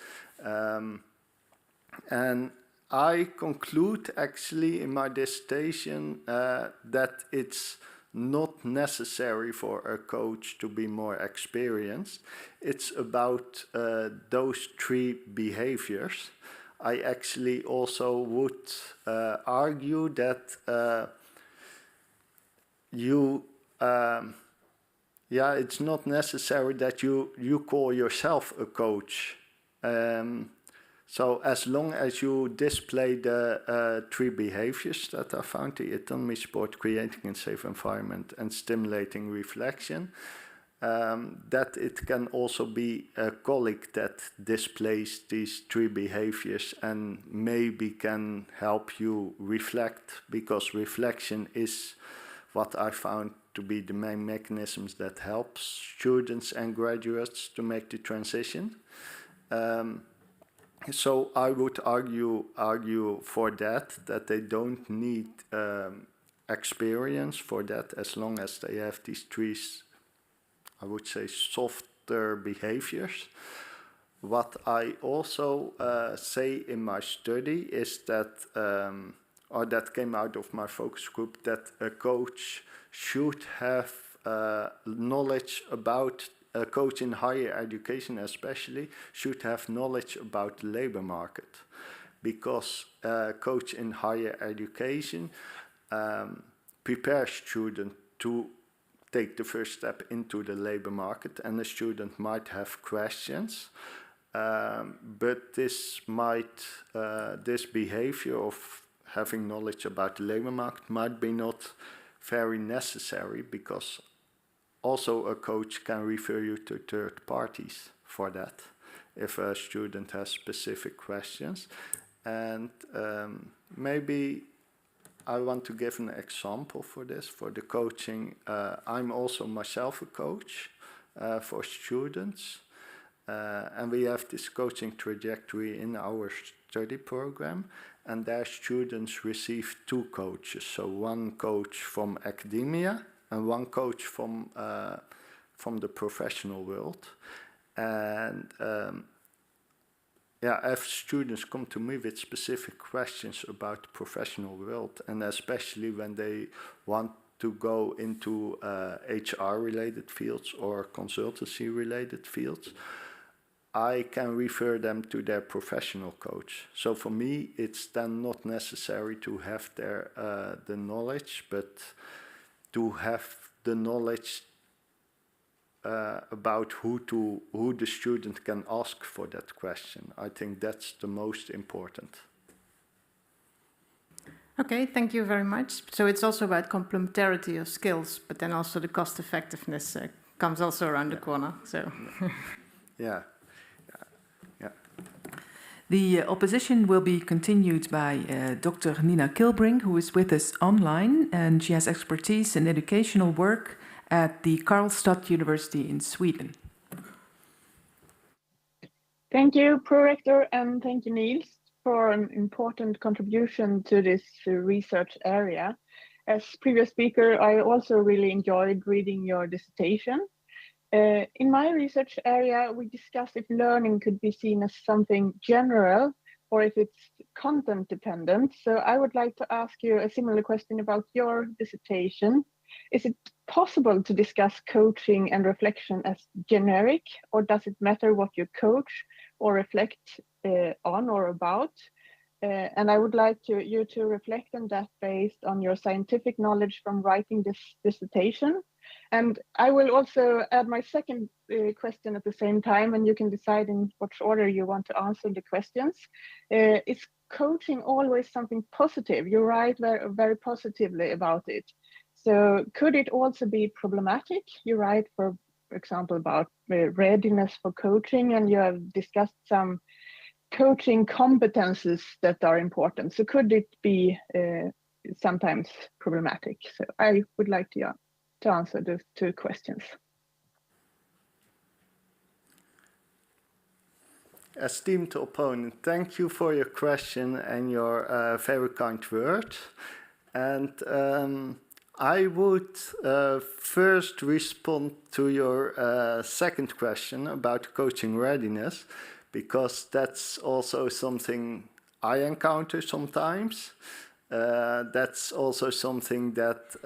And I conclude actually in my dissertation that it's not necessary for a coach to be more experienced. It's about those three behaviors. I actually also would argue that it's not necessary that you call yourself a coach. So as long as you display the three behaviors that I found, the autonomy, support, creating a safe environment, and stimulating reflection, that it can also be a colleague that displays these three behaviors and maybe can help you reflect, because reflection is what I found to be the main mechanisms that help students and graduates to make the transition. So I would argue for that they don't need experience for that, as long as they have these three, I would say, softer behaviors. What I also say in my study is that, or that came out of my focus group, that a coach should have knowledge about, a coach in higher education especially, should have knowledge about the labor market. Because a coach in higher education prepares students to take the first step into the labor market, and the student might have questions. but this behavior of having knowledge about the labor market might be not very necessary, because also a coach can refer you to third parties for that if a student has specific questions. And maybe I want to give an example for this, for the coaching. I'm also myself a coach for students, and we have this coaching trajectory in our study program, and their students receive 2 coaches. So one coach from academia and one coach from the professional world. And if students come to me with specific questions about the professional world, and especially when they want to go into HR-related fields or consultancy-related fields, I can refer them to their professional coach. So for me, it's then not necessary to have the knowledge, but to have the knowledge about who the student can ask for that question. I think that's the most important. Okay, thank you very much. So it's also about complementarity of skills, but then also the cost effectiveness comes also around the corner. So Yeah. The opposition will be continued by Dr. Nina Kilbring, who is with us online, and she has expertise in educational work at the Karlstad University in Sweden. Thank you, Prorector, and thank you, Niels, for an important contribution to this research area. As previous speaker, I also really enjoyed reading your dissertation. In my research area, we discussed if learning could be seen as something general or if it's content dependent. So I would like to ask you a similar question about your dissertation. Is it possible to discuss coaching and reflection as generic, or does it matter what you coach or reflect on or about? And I would like you to reflect on that based on your scientific knowledge from writing this dissertation. And I will also add my second question at the same time, and you can decide in which order you want to answer the questions. Is coaching always something positive? You write very positively about it. So could it also be problematic? You write, for example, about readiness for coaching, and you have discussed some coaching competences that are important. So could it be sometimes problematic? So I would like to answer those 2 questions. Esteemed opponent, thank you for your question and your very kind words. And I would first respond to your second question about coaching readiness, because that's also something I encounter sometimes. That's also something that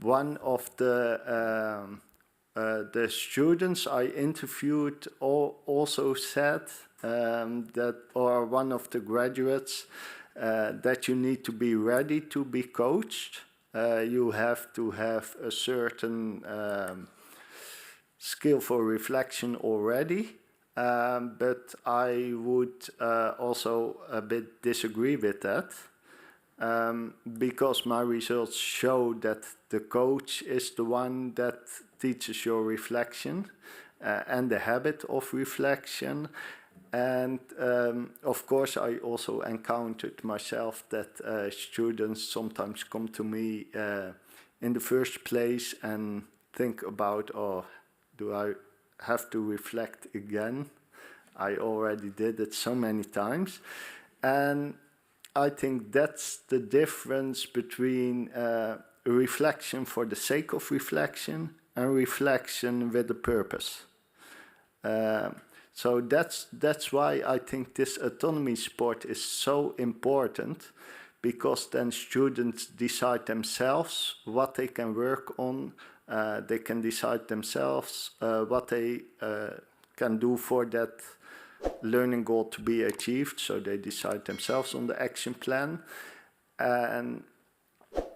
one of the students I interviewed also said, that, or one of the graduates, that you need to be ready to be coached. You have to have a certain skill for reflection already. But I would also a bit disagree with that, because my results show that the coach is the one that teaches your reflection and the habit of reflection. And of course, I also encountered myself that students sometimes come to me in the first place and think about, oh, do I have to reflect again? I already did it so many times. And I think that's the difference between reflection for the sake of reflection and reflection with a purpose. So that's why I think this autonomy sport is so important, because then students decide themselves what they can work on. They can decide themselves what they can do for that learning goal to be achieved. So they decide themselves on the action plan. And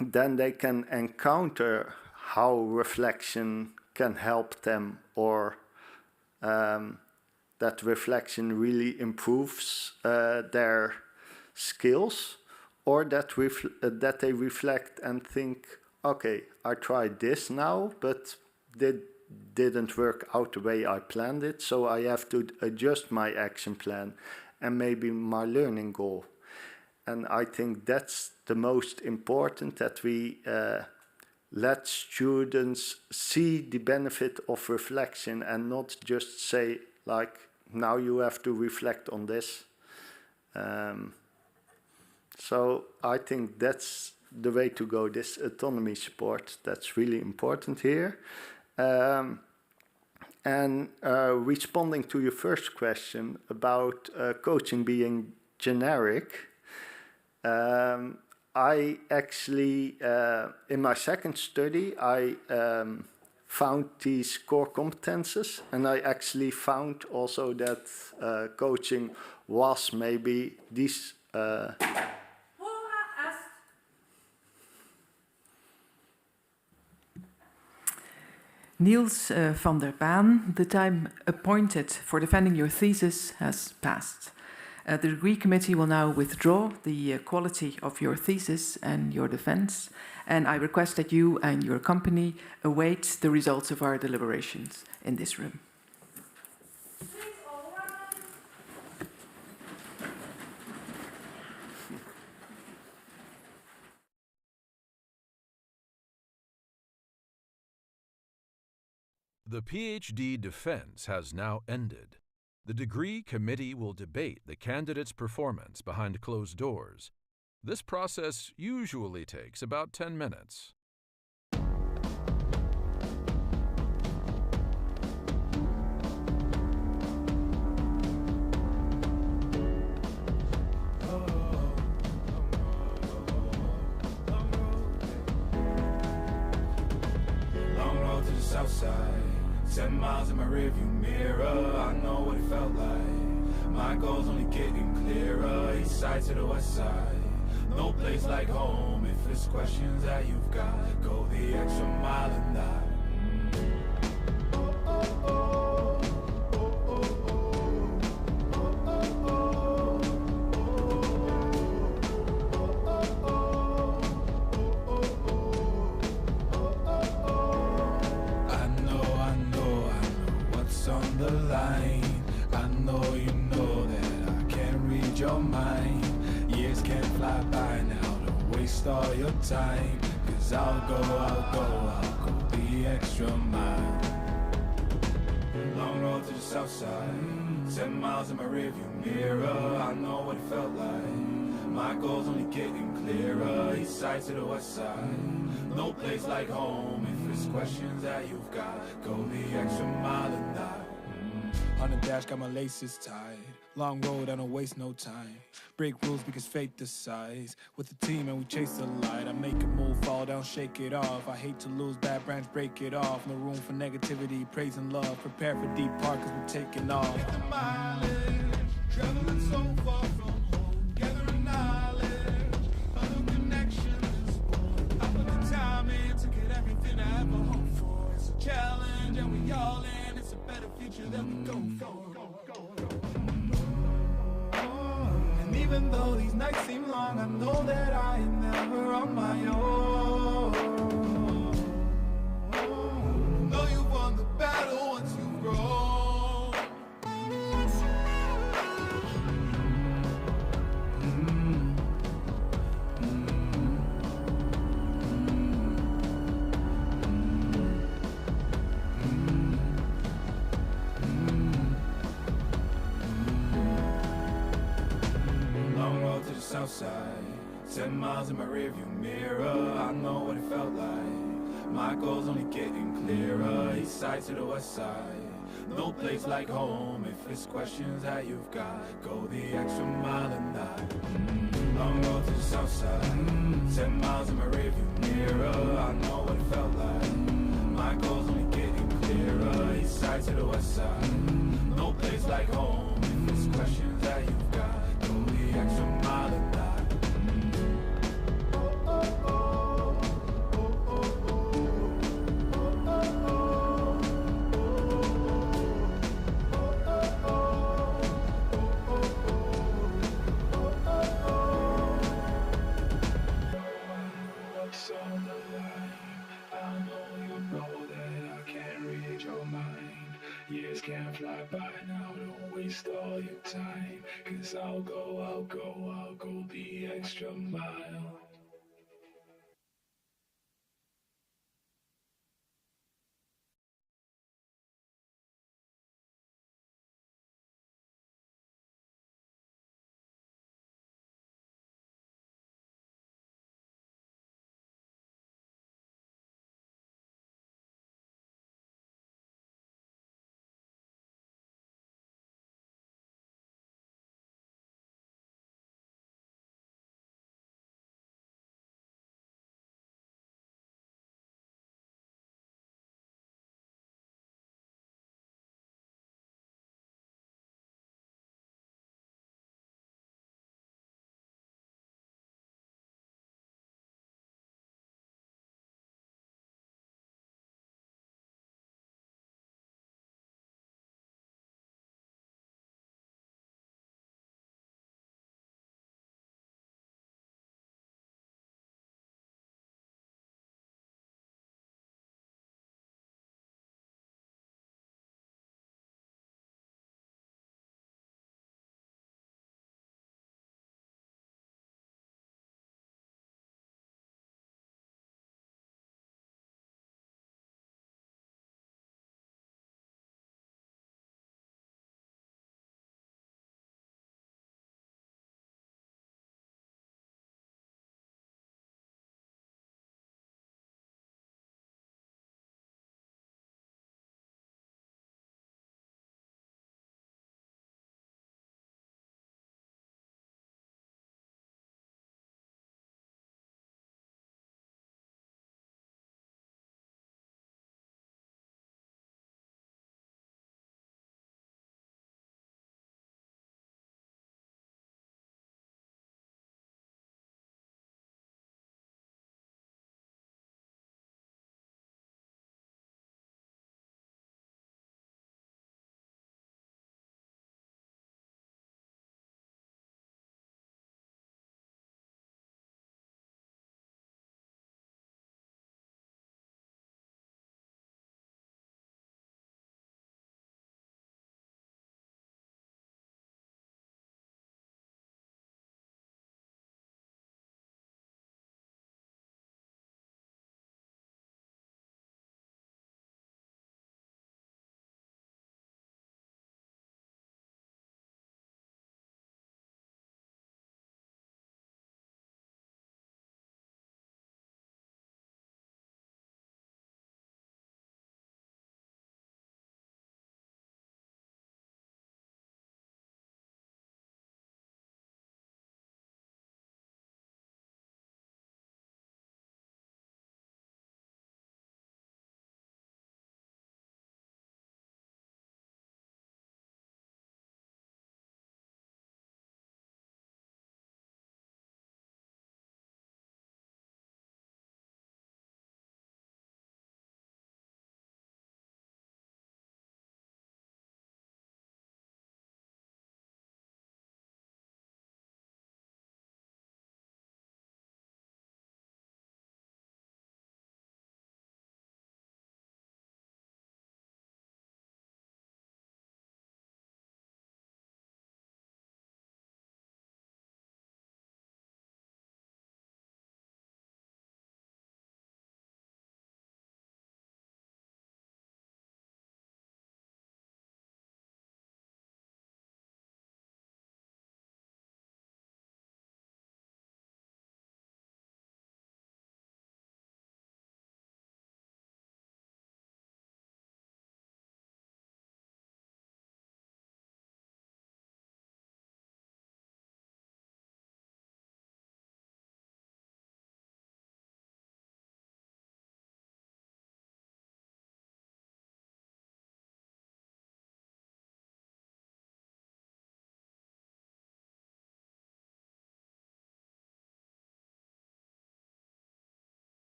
then they can encounter how reflection can help them, or that reflection really improves their skills, or that they reflect and think, okay, I tried this now, but didn't work out the way I planned it, so I have to adjust my action plan and maybe my learning goal. And I think that's the most important, that we let students see the benefit of reflection and not just say, like, now you have to reflect on this. So I think that's the way to go, this autonomy support. That's really important here. Responding to your first question about coaching being generic, I actually, in my second study, I found these core competences, and I actually found also that coaching was maybe these Niels van der Baan, the time appointed for defending your thesis has passed. The degree committee will now withdraw the quality of your thesis and your defense, and I request that you and your company await the results of our deliberations in this room. The PhD defense has now ended. The degree committee will debate the candidate's performance behind closed doors. This process usually takes about 10 minutes. Long road to the south side. 10 miles in my rearview mirror, I know what it felt like. My goal's only getting clearer, east side to the west side. No place like home, if it's questions that you've got, go the extra mile and that. On the line, I know you know that I can't read your mind. Years can't fly by now, don't waste all your time. Cause I'll go the extra mile. Long road to the south side, 10 miles in my rearview mirror, I know what it felt like. My goal's only getting clearer, east side to the west side. No place like home, if it's questions that you've got, go the extra mile and that. On the dash, got my laces tied. Long road, I don't waste no time. Break rules because fate decides. With the team and we chase the light. I make a move, fall down, shake it off. I hate to lose, bad branch, break it off. No room for negativity, praise and love. Prepare for deep part cause we're taking off. Take the mileage, traveling so far from home. Gathering knowledge, other connections. I put the time in to get everything I ever hoped for. It's a challenge and we all in. It's a better future that we go for. And even though these nights seem long, I know that I am never on my own. Know you won the battle once you've grown. South side, 10 miles in my rearview mirror, I know what it felt like. My goal's only getting clearer, east side to the west side. No place like home, if it's questions that you've got, go the extra mile and that. Long road to the south side, 10 miles in my rearview mirror, I know what it felt like. My goal's only getting clearer, east side to the west side. No place like home, if it's questions that you've got, go the extra mile and that. what's on the line. I know you know that I can't read your mind. Years can't fly by now, don't waste all your time. 'Cause I'll go the extra mile.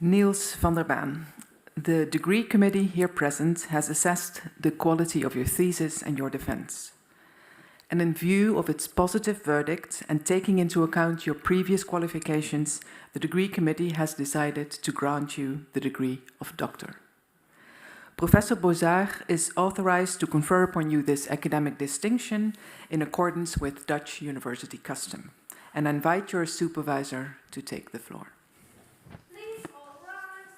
Niels van der Baan, the degree committee here present has assessed the quality of your thesis and your defense. And in view of its positive verdict and taking into account your previous qualifications, the degree committee has decided to grant you the degree of doctor. Professor Bozard is authorized to confer upon you this academic distinction in accordance with Dutch university custom. And I invite your supervisor to take the floor. Please all rise.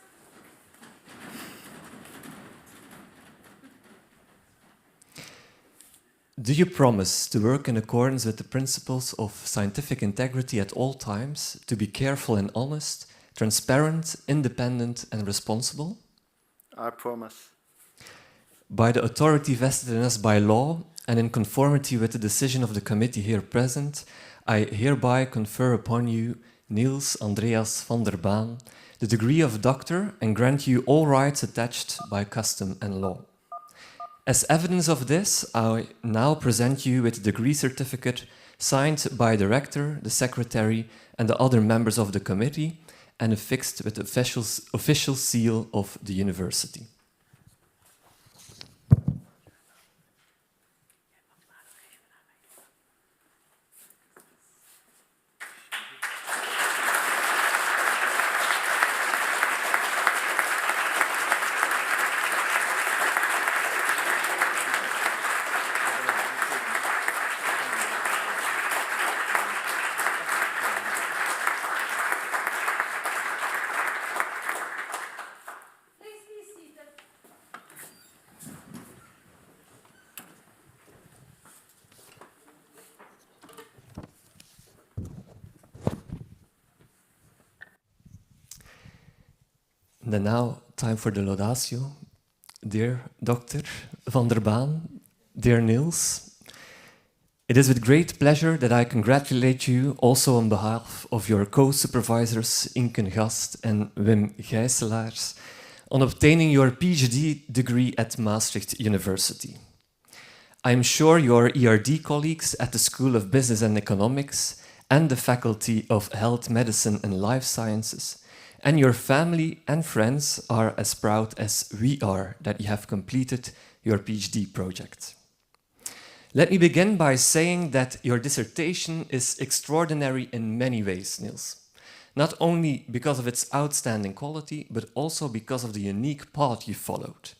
Do you promise to work in accordance with the principles of scientific integrity at all times, to be careful and honest, transparent, independent, and responsible? I promise. By the authority vested in us by law and in conformity with the decision of the committee here present, I hereby confer upon you, Niels Andreas van der Baan, the degree of doctor and grant you all rights attached by custom and law. As evidence of this, I now present you with a degree certificate signed by the rector, the secretary, and the other members of the committee, and affixed with the official seal of the university. And now, time for the laudatio. Dear Dr. van der Baan, dear Niels, it is with great pleasure that I congratulate you also on behalf of your co-supervisors Inken Gast and Wim Gijselaars on obtaining your PhD degree at Maastricht University. I am sure your ERD colleagues at the School of Business and Economics and the Faculty of Health, Medicine and Life Sciences and your family and friends are as proud as we are that you have completed your PhD project. Let me begin by saying that your dissertation is extraordinary in many ways, Niels. Not only because of its outstanding quality, but also because of the unique path you followed.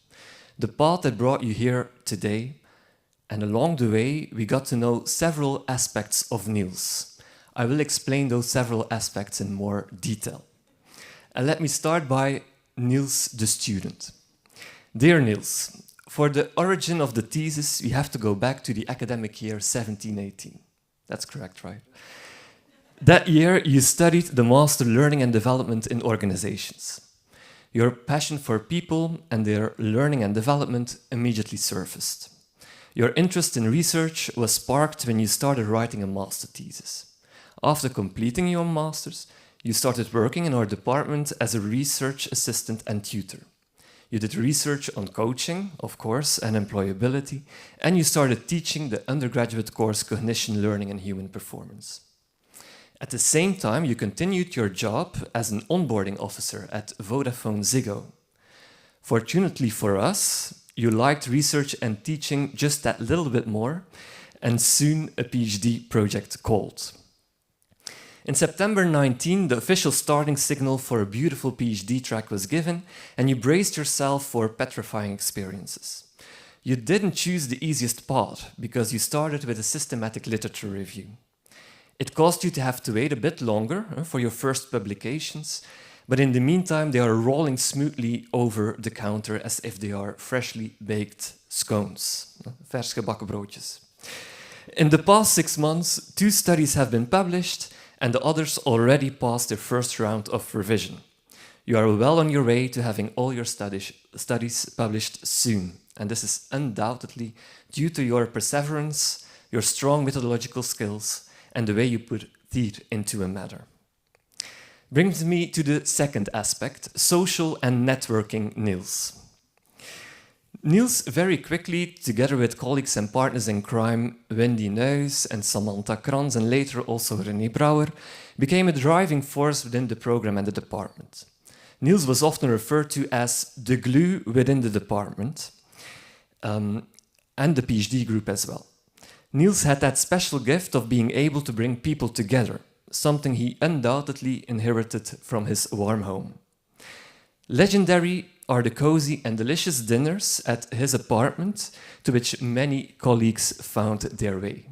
The path that brought you here today, and along the way, we got to know several aspects of Niels. I will explain those several aspects in more detail. And let me start by Niels the student. Dear Niels, for the origin of the thesis, we have to go back to the academic year 1718. That's correct, right? That year, you studied the Master Learning and Development in Organizations. Your passion for people and their learning and development immediately surfaced. Your interest in research was sparked when you started writing a master thesis. After completing your master's, you started working in our department as a research assistant and tutor. You did research on coaching, of course, and employability, and you started teaching the undergraduate course Cognition, Learning and Human Performance. At the same time, you continued your job as an onboarding officer at Vodafone Ziggo. Fortunately for us, you liked research and teaching just that little bit more, and soon a PhD project called. In September 19, the official starting signal for a beautiful PhD track was given, and you braced yourself for petrifying experiences. You didn't choose the easiest path, because you started with a systematic literature review. It caused you to have to wait a bit longer for your first publications, but in the meantime, they are rolling smoothly over the counter as if they are freshly baked scones, vers gebakken broodjes. In the past 6 months, 2 studies have been published, and the others already passed their first round of revision. You are well on your way to having all your studies published soon, and this is undoubtedly due to your perseverance, your strong methodological skills, and the way you put teeth into a matter. Brings me to the second aspect, social and networking Niels. Niels very quickly, together with colleagues and partners in crime, Wendy Nuys and Samantha Krans, and later also René Brouwer, became a driving force within the program and the department. Niels was often referred to as the glue within the department, and the PhD group as well. Niels had that special gift of being able to bring people together, something he undoubtedly inherited from his warm home. Legendary are the cozy and delicious dinners at his apartment, to which many colleagues found their way.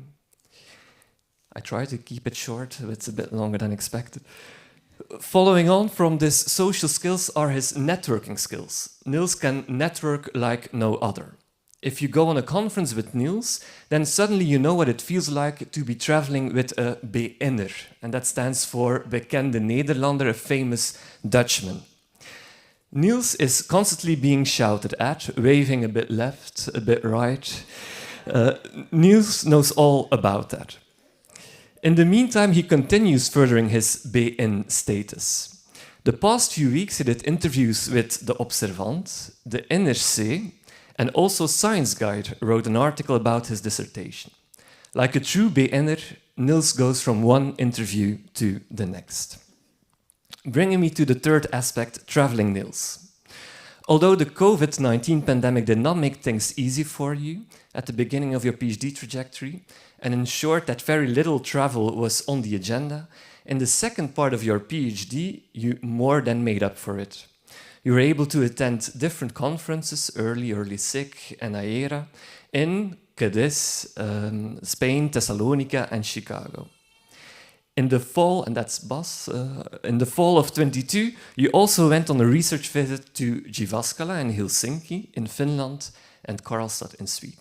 I try to keep it short, but it's a bit longer than expected. Following on from this social skills are his networking skills. Niels can network like no other. If you go on a conference with Niels, then suddenly you know what it feels like to be traveling with a BN'er, and that stands for Bekende Nederlander, a famous Dutchman. Niels is constantly being shouted at, waving a bit left, a bit right. Niels knows all about that. In the meantime, he continues furthering his BN status. The past few weeks, he did interviews with The Observant, the NRC, and also Science Guide wrote an article about his dissertation. Like a true BN'er, Niels goes from one interview to the next. Bringing me to the third aspect, traveling Niels. Although the COVID-19 pandemic did not make things easy for you at the beginning of your PhD trajectory, and ensured that very little travel was on the agenda, in the second part of your PhD, you more than made up for it. You were able to attend different conferences, Early Sick and Aera, in Cadiz, Spain, Thessalonica, and Chicago. In the fall, and that's Bas, in the fall of 22, you also went on a research visit to Jyväskylä in Helsinki, in Finland, and Karlstad in Sweden.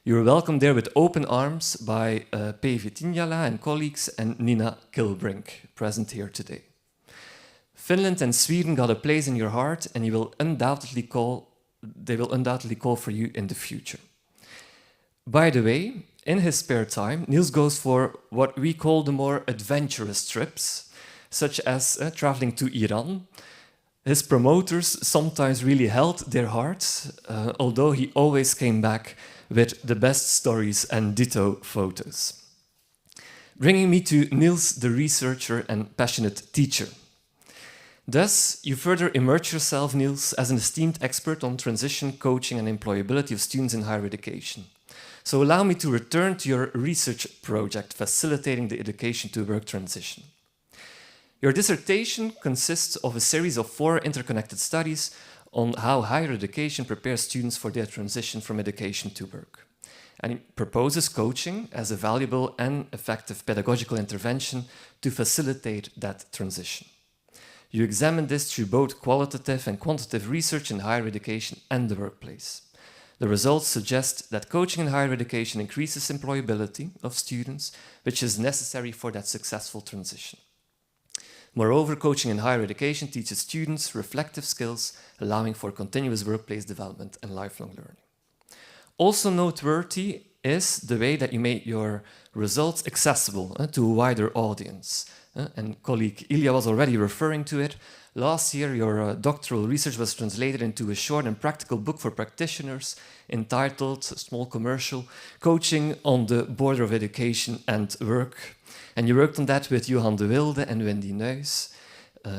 You were welcomed there with open arms by Päivi Tinjala and colleagues and Nina Kilbrink, present here today. Finland and Sweden got a place in your heart, and they will undoubtedly call for you in the future. By the way, in his spare time, Niels goes for what we call the more adventurous trips, such as traveling to Iran. His promoters sometimes really held their hearts, although he always came back with the best stories and ditto photos. Bringing me to Niels, the researcher and passionate teacher. Thus, you further immerse yourself, Niels, as an esteemed expert on transition, coaching, and employability of students in higher education. So allow me to return to your research project, facilitating the education to work transition. Your dissertation consists of a series of 4 interconnected studies on how higher education prepares students for their transition from education to work. And it proposes coaching as a valuable and effective pedagogical intervention to facilitate that transition. You examine this through both qualitative and quantitative research in higher education and the workplace. The results suggest that coaching in higher education increases employability of students, which is necessary for that successful transition. Moreover, coaching in higher education teaches students reflective skills, allowing for continuous workplace development and lifelong learning. Also noteworthy is the way that you made your results accessible to a wider audience. And colleague Ilya was already referring to it. Last year, your doctoral research was translated into a short and practical book for practitioners entitled, small commercial, Coaching on the Border of Education and Work. And you worked on that with Johan de Wilde and Wendy Nuys.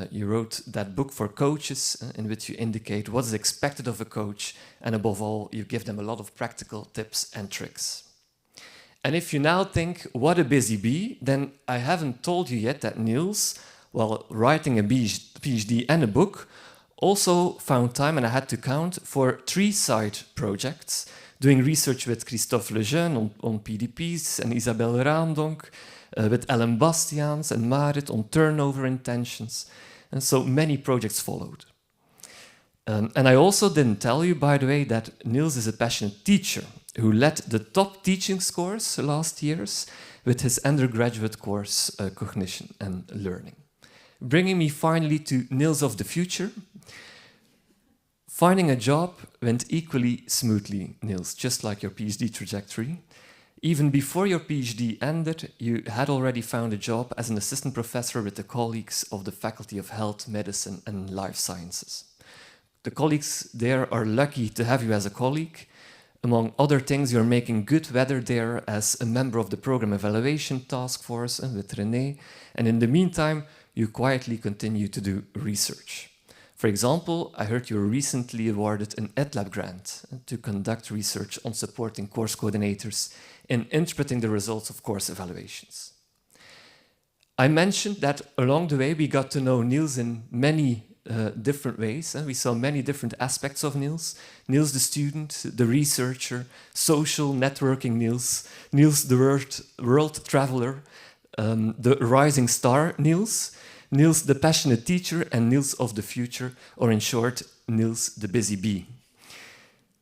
You wrote that book for coaches in which you indicate what is expected of a coach, and above all, you give them a lot of practical tips and tricks. And if you now think, what a busy bee, then I haven't told you yet that Niels, while writing a PhD and a book, also found time, and I had to count, for 3 side projects, doing research with Christophe Lejeune on PDPs and Isabelle Raamdonk, with Ellen Bastiaans and Marit on turnover intentions, and so many projects followed. And I also didn't tell you, by the way, that Niels is a passionate teacher who led the top teaching scores last years with his undergraduate course, Cognition and Learning. Bringing me finally to Niels of the future. Finding a job went equally smoothly, Niels, just like your PhD trajectory. Even before your PhD ended, you had already found a job as an assistant professor with the colleagues of the Faculty of Health, Medicine and Life Sciences. The colleagues there are lucky to have you as a colleague. Among other things, you're making good weather there as a member of the Program Evaluation Task Force with René, and in the meantime, you quietly continue to do research. For example, I heard you were recently awarded an EdLab grant to conduct research on supporting course coordinators in interpreting the results of course evaluations. I mentioned that along the way we got to know Niels in many different ways. We saw many different aspects of Niels. Niels the student, the researcher, social networking Niels, Niels the world traveler, the rising star Niels, Niels the passionate teacher, and Niels of the future, or in short, Niels the busy bee.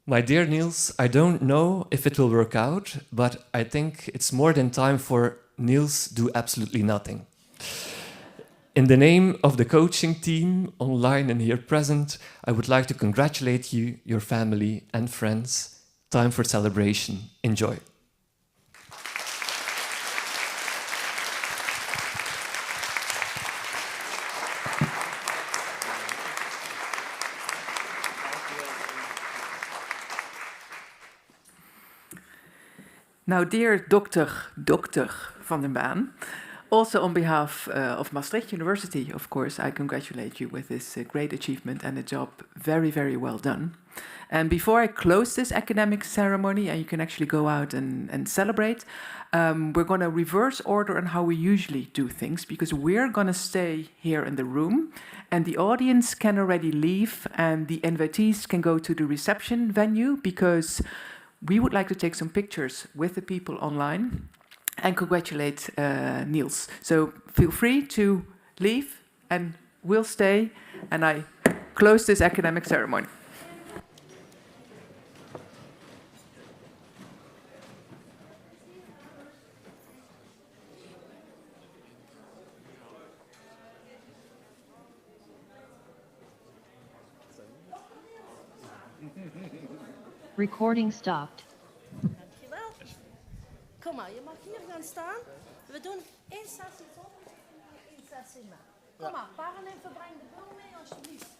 My dear Niels, I don't know if it will work out, but I think it's more than time for Niels do absolutely nothing. In the name of the coaching team, online and here present, I would like to congratulate you, your family and friends. Time for celebration. Enjoy. Now, dear Dr. van den Baan, also on behalf of Maastricht University, of course, I congratulate you with this great achievement and a job very, very well done. And before I close this academic ceremony, and you can actually go out and celebrate, we're going to reverse order on how we usually do things, because we're going to stay here in the room, and the audience can already leave, and the invitees can go to the reception venue, because we would like to take some pictures with the people online and congratulate Niels. So feel free to leave, and we'll stay, and I close this academic ceremony. Recording stopped. Dankjewel. Kom maar, je mag hier gaan staan. We doen één sessie op en één sessie na. Kom maar, Paralympië, breng de bal mee alsjeblieft.